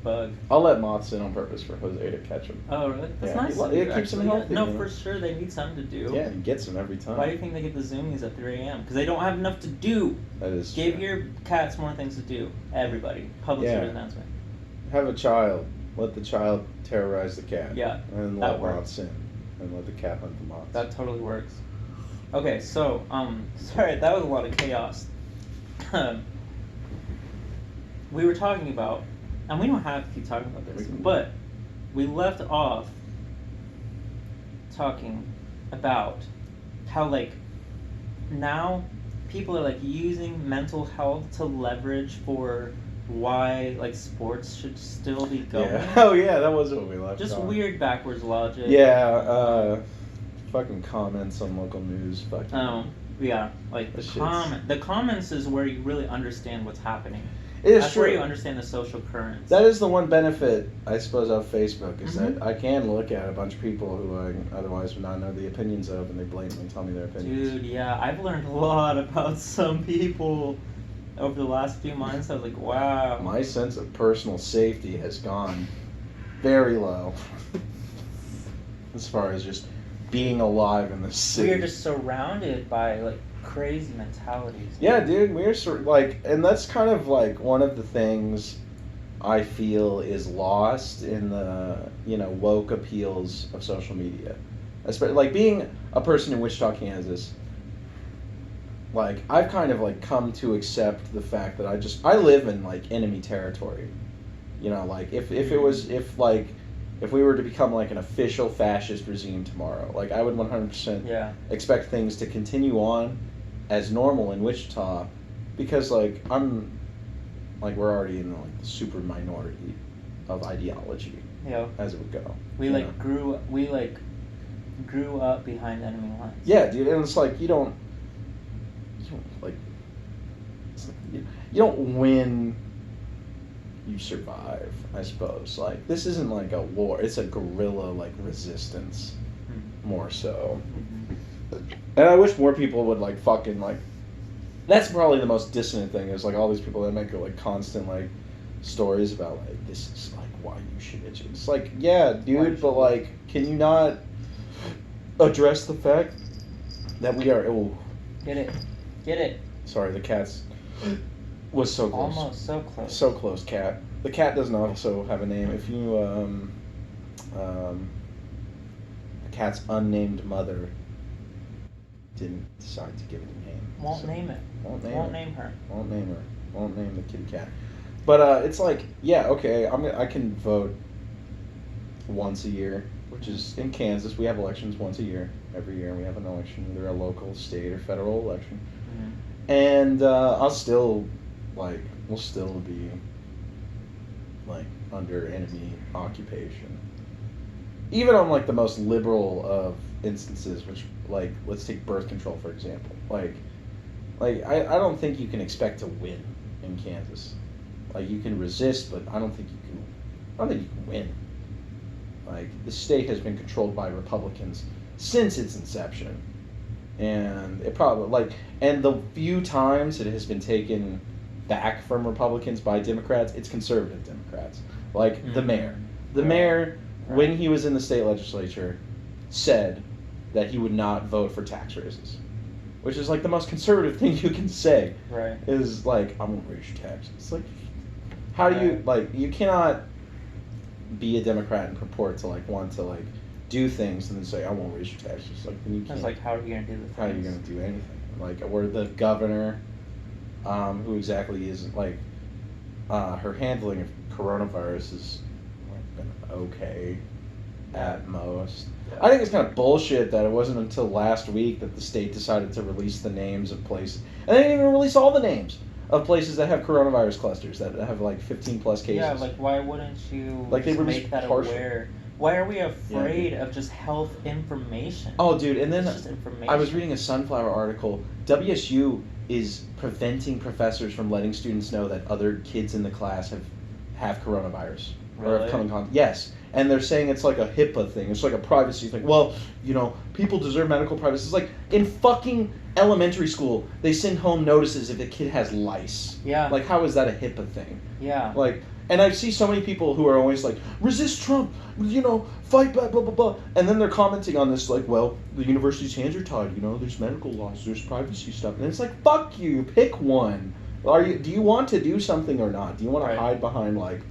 Bug. I'll let moths in on purpose for Jose to catch them. Oh, really? That's nice. It keeps them healthy. No, for sure. They need something to do. Yeah, he gets them every time. Why do you think they get the zoomies at 3 a.m.? Because they don't have enough to do. That is Give true. your cats more things to do. Everybody. Public service announcement. Have a child. Let the child terrorize the cat. Yeah. And let moths in. And let the cat hunt the moths. That totally works. Okay, so, sorry, that was a lot of chaos. We were talking about, and we don't have to keep talking about this, but we left off talking about how now people are using mental health to leverage for why sports should still be going. Yeah. Oh yeah, that was what we left. Just weird backwards logic. Yeah, fucking comments on local news. Fucking. Oh yeah, the comments is where you really understand what's happening. It is That's true. where you understand the social currents. That is the one benefit, I suppose, of Facebook, is that I can look at a bunch of people who I otherwise would not know the opinions of, and they blatantly tell me their opinions. Dude, yeah, I've learned a lot about some people over the last few months. I was like, wow. My sense of personal safety has gone very low as far as just being alive in this city. We are just surrounded by crazy mentalities. Yeah, dude, we're and that's kind of one of the things I feel is lost in the woke appeals of social media. Especially being a person in Wichita, Kansas. I've kind of come to accept the fact that I live in enemy territory. If we were to become an official fascist regime tomorrow, I would 100% expect things to continue on as normal in Wichita, because we're already in the super minority of ideology. Yeah. As it would go. We grew up behind enemy lines. Yeah, dude, and it's you don't win, you survive, I suppose. This isn't a war, it's a guerrilla resistance. more so. Mm-hmm. And I wish more people would like fucking like. That's probably the most dissonant thing is like all these people that make like constant like stories about like this is like why you should itch. It's like yeah, dude, but like can you not address the fact that we are? Oh, get it. Sorry, the cat's was so close. Almost so close. So close, cat. The cat does not also have a name. If you the cat's unnamed mother didn't decide to give it a name. Won't name it. Won't name her. Won't name her. Won't name the kitty cat. But it's like, yeah, okay, I can vote once a year, which is in Kansas. We have elections once a year. Every year we have an election, either a local, state, or federal election. Mm-hmm. And I'll still, like, we'll still be, like, under enemy occupation. Even on, like, the most liberal of instances, which, like, let's take birth control, for example. Like I don't think you can expect to win in Kansas. Like, you can resist, but I don't think you can win. Like, the state has been controlled by Republicans since its inception. And it probably, like, and the few times it has been taken back from Republicans by Democrats, it's conservative Democrats. Like, mm-hmm. The mayor. The mayor, when he was in the state legislature, said that he would not vote for tax raises. Which is, like, the most conservative thing you can say. Right. Is, like, I'm going to raise your taxes. It's like, how do you, like, you cannot be a Democrat and purport to, like, want to, like, do things and then say, I won't raise your taxes. Like, then you can't. It's like, how are you going to do the things? How are you going to do anything? Like, or the governor, who exactly isn't, like, her handling of coronavirus has, like, been okay at most. I think it's kind of bullshit that it wasn't until last week that the state decided to release the names of places. And they didn't even release all the names of places that have coronavirus clusters, that have like 15 plus cases. Yeah, like why wouldn't you like they make that partial. Aware? Why are we afraid of just health information? Oh, dude, and then just information. I was reading a Sunflower article. WSU is preventing professors from letting students know that other kids in the class have coronavirus. Really? Or have come in contact. Yes. And they're saying it's like a HIPAA thing. It's like a privacy thing. Well, you know, people deserve medical privacy. It's like in fucking elementary school, they send home notices if a kid has lice. Yeah. Like, how is that a HIPAA thing? Yeah. Like, and I see so many people who are always like, resist Trump, you know, fight back, blah, blah, blah. And then they're commenting on this like, well, the university's hands are tied. You know, there's medical laws, there's privacy stuff. And it's like, fuck you, pick one. Do you want to do something or not? Do you want to hide behind like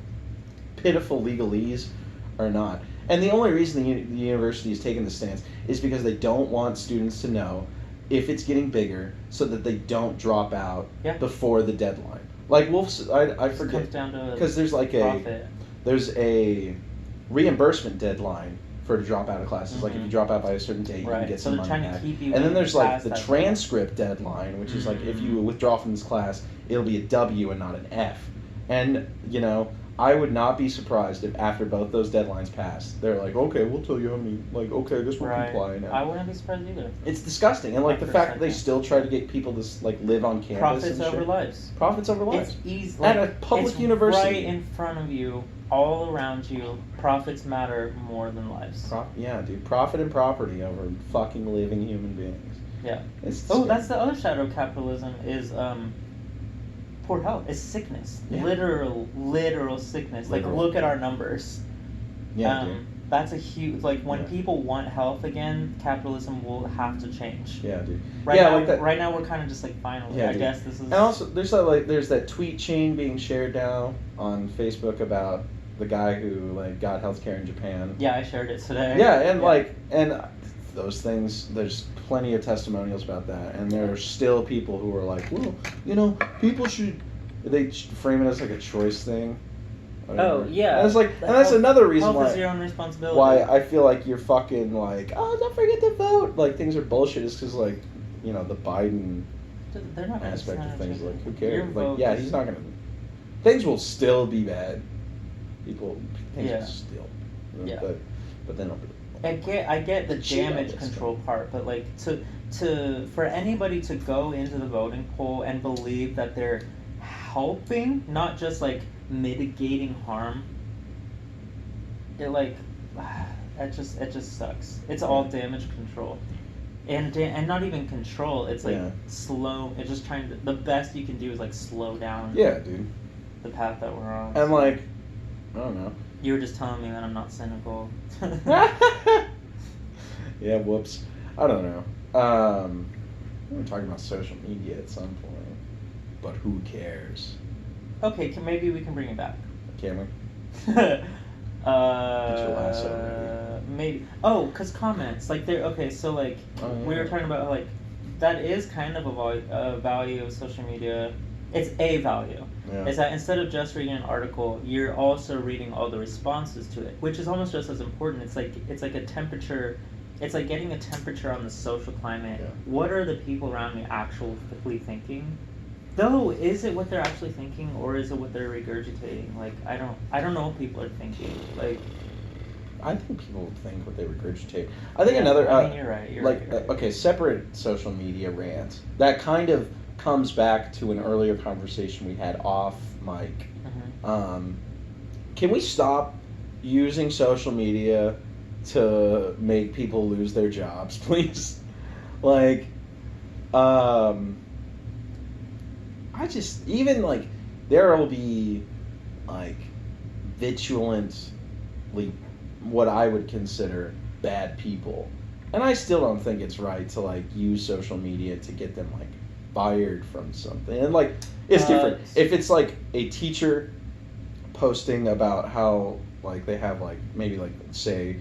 pitiful legalese or not? And the only reason the university is taking this stance is because they don't want students to know if it's getting bigger so that they don't drop out before the deadline. Like I forget, because there's like there's a reimbursement deadline for to drop out of classes. Mm-hmm. Like if you drop out by a certain date, you can get some money back. And then there's like the transcript deadline, which is like if you withdraw from this class, it'll be a W and not an F. And you know, I would not be surprised if after both those deadlines pass, they're like, okay, we'll tell you how many, like, okay, I guess we'll comply now. I wouldn't be surprised either. It's disgusting. And, like, the fact that they still try to get people to, like, live on campus. Profits over lives. Profits over lives. It's easy. Like, at a public university. Right in front of you, all around you, profits matter more than lives. Yeah, dude. Profit and property over fucking living human beings. Yeah. That's the other shadow of capitalism is, poor health. It's sickness. Yeah. Literal sickness. Literal. Like, look at our numbers. Yeah, dude. That's a huge, like, when people want health again, capitalism will have to change. Yeah, dude. Right now we're kind of just like, finally, I guess this is... And also, there's that tweet chain being shared now on Facebook about the guy who, like, got healthcare in Japan. Yeah, I shared it today. Yeah, and, and those things, there's plenty of testimonials about that, and there are still people who are like, well, you know, people should, they frame it as like a choice thing. Oh, yeah. And it's like, and that's another reason why, is your own responsibility. Why I feel like you're fucking like, oh, don't forget to vote. Like, things are bullshit is because, like, you know, the Biden aspect of things, like, who cares? Like, yeah, he's not going to, things will still be bad. Things will still. Yeah. But then I get the damage control part, but like for anybody to go into the voting poll and believe that they're helping, not just like mitigating harm, it like it just sucks. It's all damage control, and not even control. It's like slow. It's just trying to. The best you can do is like slow down. Yeah, dude. The path that we're on. And like, I don't know. You were just telling me that I'm not cynical. Yeah, whoops. I don't know. We were talking about social media at some point, but who cares? Okay, maybe we can bring it back. Can we? Get your lasso ready. Maybe. Oh, because comments. Like, they're... Okay, so, like, we were talking about, like, that is kind of a value of social media. It's a value. Yeah. Is that instead of just reading an article, you're also reading all the responses to it, which is almost just as important. It's like a temperature... It's like getting a temperature on the social climate. Yeah. What are the people around me actually thinking? Though, is it what they're actually thinking, or is it what they're regurgitating? Like, I don't know what people are thinking. Like, I think people think what they regurgitate. I think another. I mean, you're right. You're right. Okay, separate social media rant. That kind of comes back to an earlier conversation we had off mic. Mm-hmm. Can we stop using social media to make people lose their jobs, please? Like, I just, even like, there will be like virulently what I would consider bad people, and I still don't think it's right to like use social media to get them like fired from something. And like, it's different if it's like a teacher posting about how like they have like maybe like, say,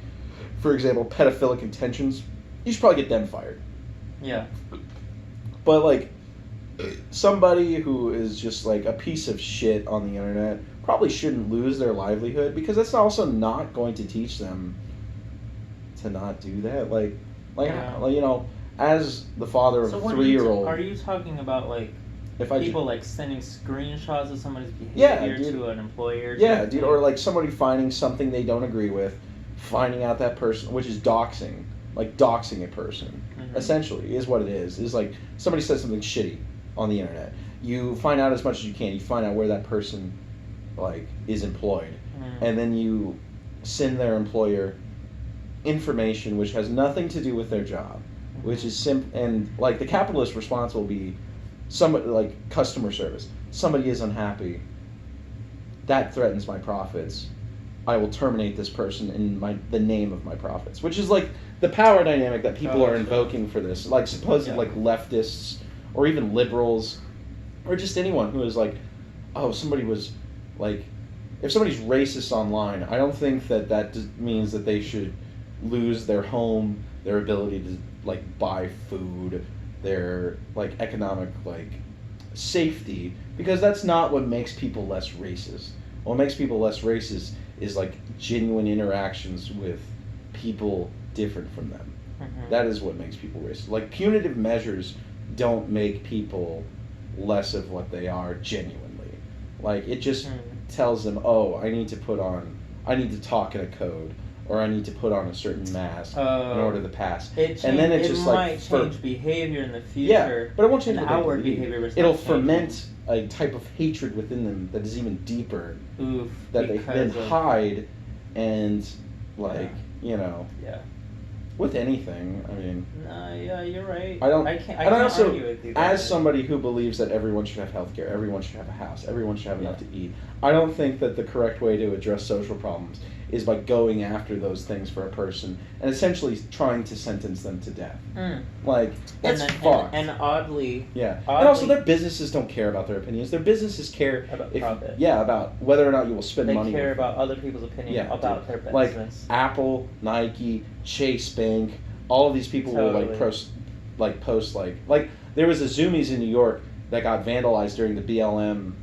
for example, pedophilic intentions. You should probably get them fired. Yeah. But like, somebody who is just like a piece of shit on the internet probably shouldn't lose their livelihood, because that's also not going to teach them to not do that. Like you know, as the father of a 3-year-old. Are you talking about like people like sending screenshots of somebody's behavior to an employer? Yeah, dude, or like somebody finding something they don't agree with, finding out that person, which is doxing, like doxing a person, essentially, is what it is. Is like somebody says something shitty on the internet. You find out as much as you can. You find out where that person, like, is employed, and then you send their employer information which has nothing to do with their job, which is and like the capitalist response will be somebody like customer service. Somebody is unhappy. That threatens my profits. I will terminate this person in the name of my profits, which is like the power dynamic that people are invoking for this. Like supposed like leftists or even liberals or just anyone who is like, oh, somebody was like, if somebody's racist online, I don't think that means that they should lose their home, their ability to like buy food, their like economic like safety, because that's not what makes people less racist. What makes people less racist is like genuine interactions with people different from them. That is what makes people racist. Like punitive measures don't make people less of what they are genuinely. Like it just tells them, oh, I need to talk in a code, or I need to put on a certain mask in order to pass. And then it's just like might change behavior in the future. Yeah, but it won't change outward behavior. It'll ferment a type of hatred within them that is even deeper. That they then hide, and like you know. Yeah. With anything, I mean. Yeah, you're right. I can't argue with you. As there. Somebody who believes that everyone should have healthcare, everyone should have a house, everyone should have enough to eat, I don't think that the correct way to address social problems is by going after those things for a person and essentially trying to sentence them to death. Like, that's fucked. And oddly... Yeah. And also, their businesses don't care about their opinions. Their businesses care... About profit. Yeah, about whether or not you will spend money. They care about other people's opinion about their business. Like, Apple, Nike, Chase Bank, all of these people will, like, post, like, there was a Zoomies in New York that got vandalized during the BLM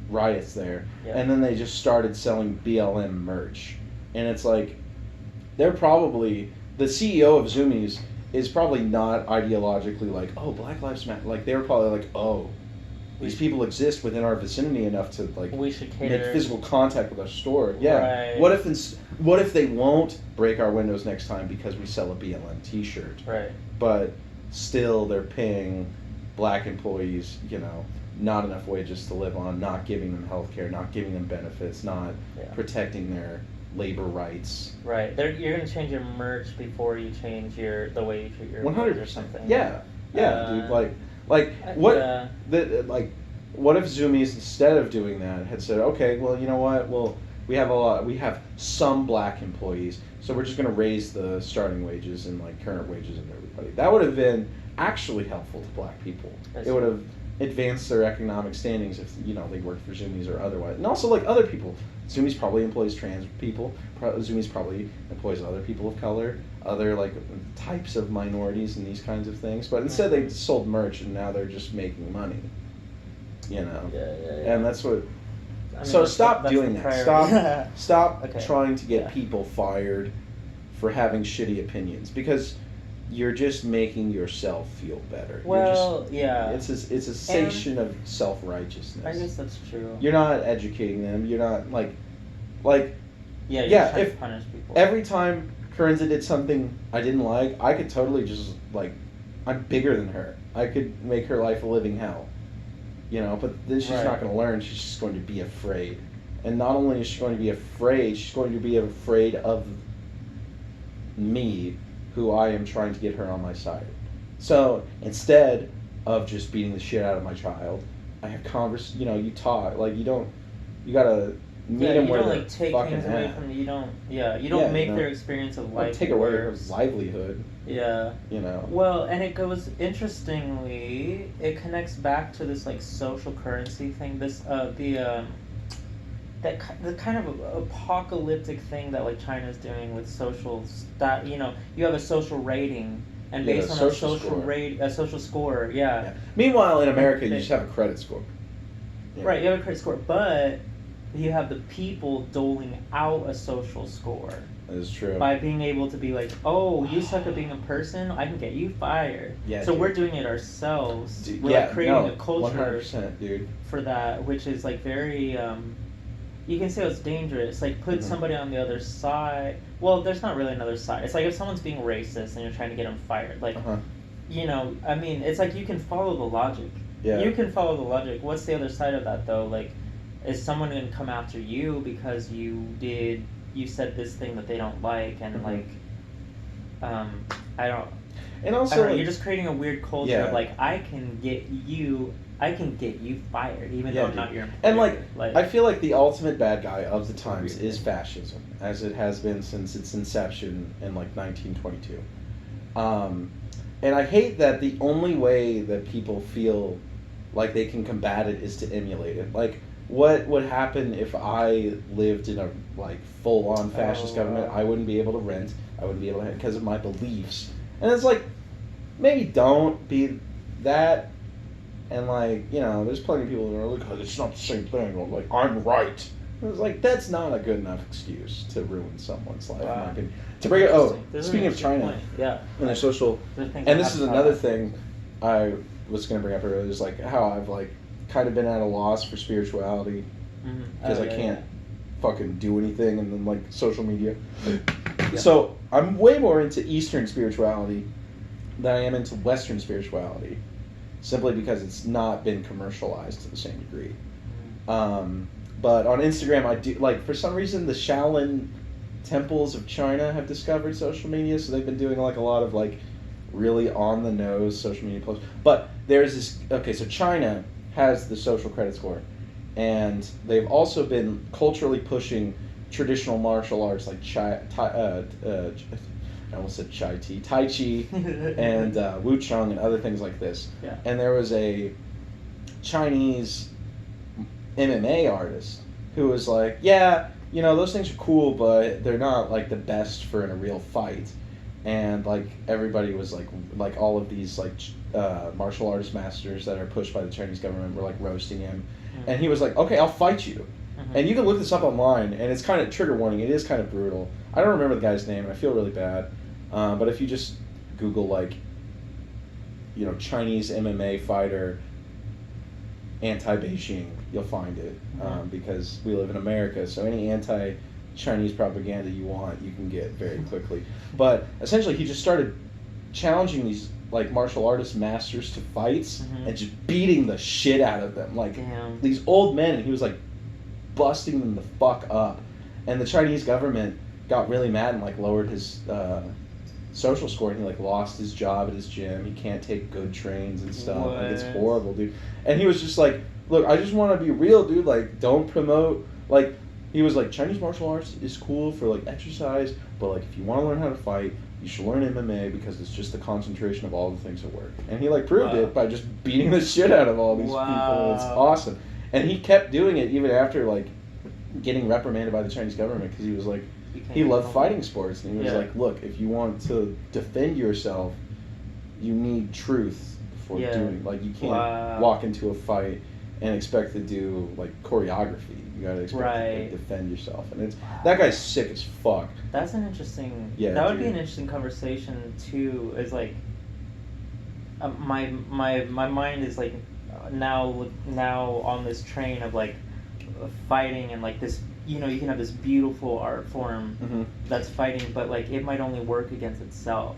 riots there, and then they just started selling BLM merch. And it's like, they're probably, the CEO of Zoomies is probably not ideologically like, oh, Black Lives Matter. Like, they were probably like, oh, these people exist within our vicinity enough to like we should make physical contact with our store. Yeah. Right. What if they won't break our windows next time because we sell a BLM T-shirt? Right. But still, they're paying black employees, not enough wages to live on, not giving them health care, not giving them benefits, not protecting their labor rights. Right. You're gonna change your merch before you change the way you treat your 100%. or something. Yeah, dude. Like what? What if Zoomies, instead of doing that, had said, okay, well, you know what? Well, we have some black employees, so we're just going to raise the starting wages and like current wages of everybody. That would have been actually helpful to black people. It would have advanced their economic standings if they worked for Zoomies or otherwise. And also like other people. Zoomies probably employs trans people. Zoomies probably employs other people of color, other like types of minorities and these kinds of things. But instead they sold merch and now they're just making money. Yeah. And that's what. So stop doing that. Stop trying to get people fired for having shitty opinions, because you're just making yourself feel better. Well, it's a sensation of self-righteousness. I guess that's true. You're not educating them. You're not like. You're trying to punish people. Every time Corinza did something I didn't like, I could totally just I'm bigger than her. I could make her life a living hell. But then she's not going to learn. She's just going to be afraid. And not only is she going to be afraid, she's going to be afraid of me, who I am trying to get her on my side. So instead of just beating the shit out of my child, I have you talk. You got to meet them where they're take fucking things away at. from you don't make their experience of life take away her worse. livelihood. Yeah. Well, and it goes, interestingly, it connects back to this social currency thing. This the kind of apocalyptic thing that China's doing with social you have a social rating, and based on a social score. Yeah. Meanwhile, in America, you just have a credit score. Right, you have a credit score, but you have the people doling out a social score. That is true. By being able to be like, oh, you suck at being a person, I can get you fired. Yeah, so we're doing it ourselves. We're creating a culture 100%, dude. for that, which is very you can say it's dangerous. Put somebody on the other side. Well, there's not really another side. It's if someone's being racist and you're trying to get them fired. It's you can follow the logic. Yeah. You can follow the logic. What's the other side of that though? Is someone going to come after you because you said this thing that they don't like, and I don't. And also, you're just creating a weird culture of I can get you fired, even though I'm not your employer. And I feel like the ultimate bad guy of the times is fascism, as it has been since its inception in 1922. And I hate that the only way that people feel like they can combat it is to emulate it. What would happen if I lived in a full-on fascist government? I wouldn't be able to rent. I wouldn't be able to, because of my beliefs. And it's maybe don't be that. And there's plenty of people that are because it's not the same thing. Or I'm right. And it's that's not a good enough excuse to ruin someone's life. Wow. To bring it. Speaking of China, point. And their social, and this is another thing I was going to bring up earlier. Is how I've kind of been at a loss for spirituality because I can't fucking do anything, and then social media. So I'm way more into Eastern spirituality than I am into Western spirituality, simply because it's not been commercialized to the same degree. But on Instagram, I do for some reason the Shaolin temples of China have discovered social media, so they've been doing a lot of really on the nose social media posts. But there's this so China has the social credit score, and they've also been culturally pushing traditional martial arts like I almost said Tai Chi, and Wu Chang and other things like this. Yeah. And there was a Chinese MMA artist who was those things are cool, but they're not the best for in a real fight. And everybody was all of these martial artist masters that are pushed by the Chinese government were roasting him, and he was okay, I'll fight you. And you can look this up online, and it's kind of trigger warning. It is kind of brutal. I don't remember the guy's name, and I feel really bad. But if you just Google Chinese MMA fighter anti-Beijing, you'll find it, because we live in America, so any anti-Chinese propaganda you want, you can get very quickly. But essentially, he just started challenging these martial artist masters to fights and just beating the shit out of them, Damn. these old men, and he was busting them the fuck up. and the Chinese government got really mad and like lowered his social score, and he like lost his job at his gym. He can't take good trains and stuff. What? Like, it's horrible, dude. And he was just like, look, I just want to be real, dude. Like, don't promote, like, he was like, Chinese martial arts is cool for like exercise, but like if you want to learn how to fight, you should learn MMA because it's just the concentration of all the things that work. And he like proved it by just beating the shit out of all these people. And it's awesome. And he kept doing it even after like getting reprimanded by the Chinese government, because he was like, he loved fighting sports, and he was like, look, if you want to defend yourself, you need truth before doing, like, you can't walk into a fight and expect to do like choreography. You gotta expect to like, defend yourself, and it's that guy's sick as fuck. That's an interesting. Yeah, that would be an interesting conversation too. Is like, my mind is like now on this train of like fighting, and like this. You know, you can have this beautiful art form that's fighting, but like it might only work against itself.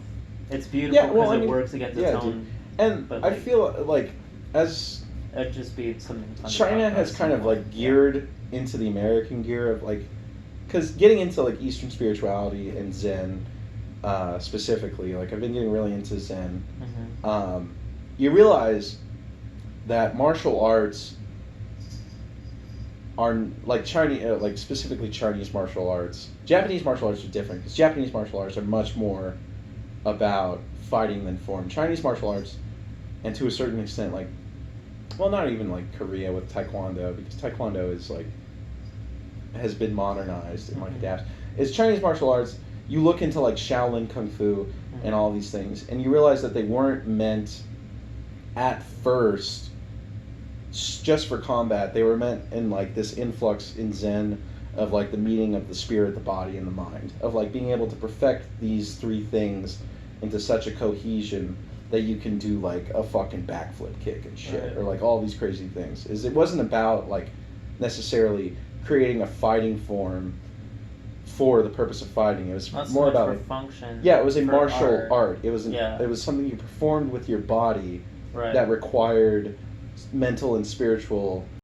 It's beautiful because it works against its own. And but, like, I feel like as it'd just be something. China has kind of like geared into the American gear of like, because getting into like Eastern spirituality and Zen, specifically, like I've been getting really into Zen. You realize that martial arts are like Chinese, like specifically Chinese martial arts. Japanese martial arts are different, because Japanese martial arts are much more about fighting than form. Chinese martial arts, and to a certain extent, like, well, not even like Korea with Taekwondo, because Taekwondo is like has been modernized and like adapted. It's Chinese martial arts. You look into like Shaolin Kung Fu and all these things, and you realize that they weren't meant at first just for combat. They were meant in like this influx in Zen of like the meeting of the spirit, the body, and the mind, of like being able to perfect these three things into such a cohesion that you can do like a fucking backflip kick and shit, or like all these crazy things. It wasn't about like necessarily creating a fighting form for the purpose of fighting. It was more about like, function. Yeah, it was a martial art. It was it was something you performed with your body that required mental and spiritual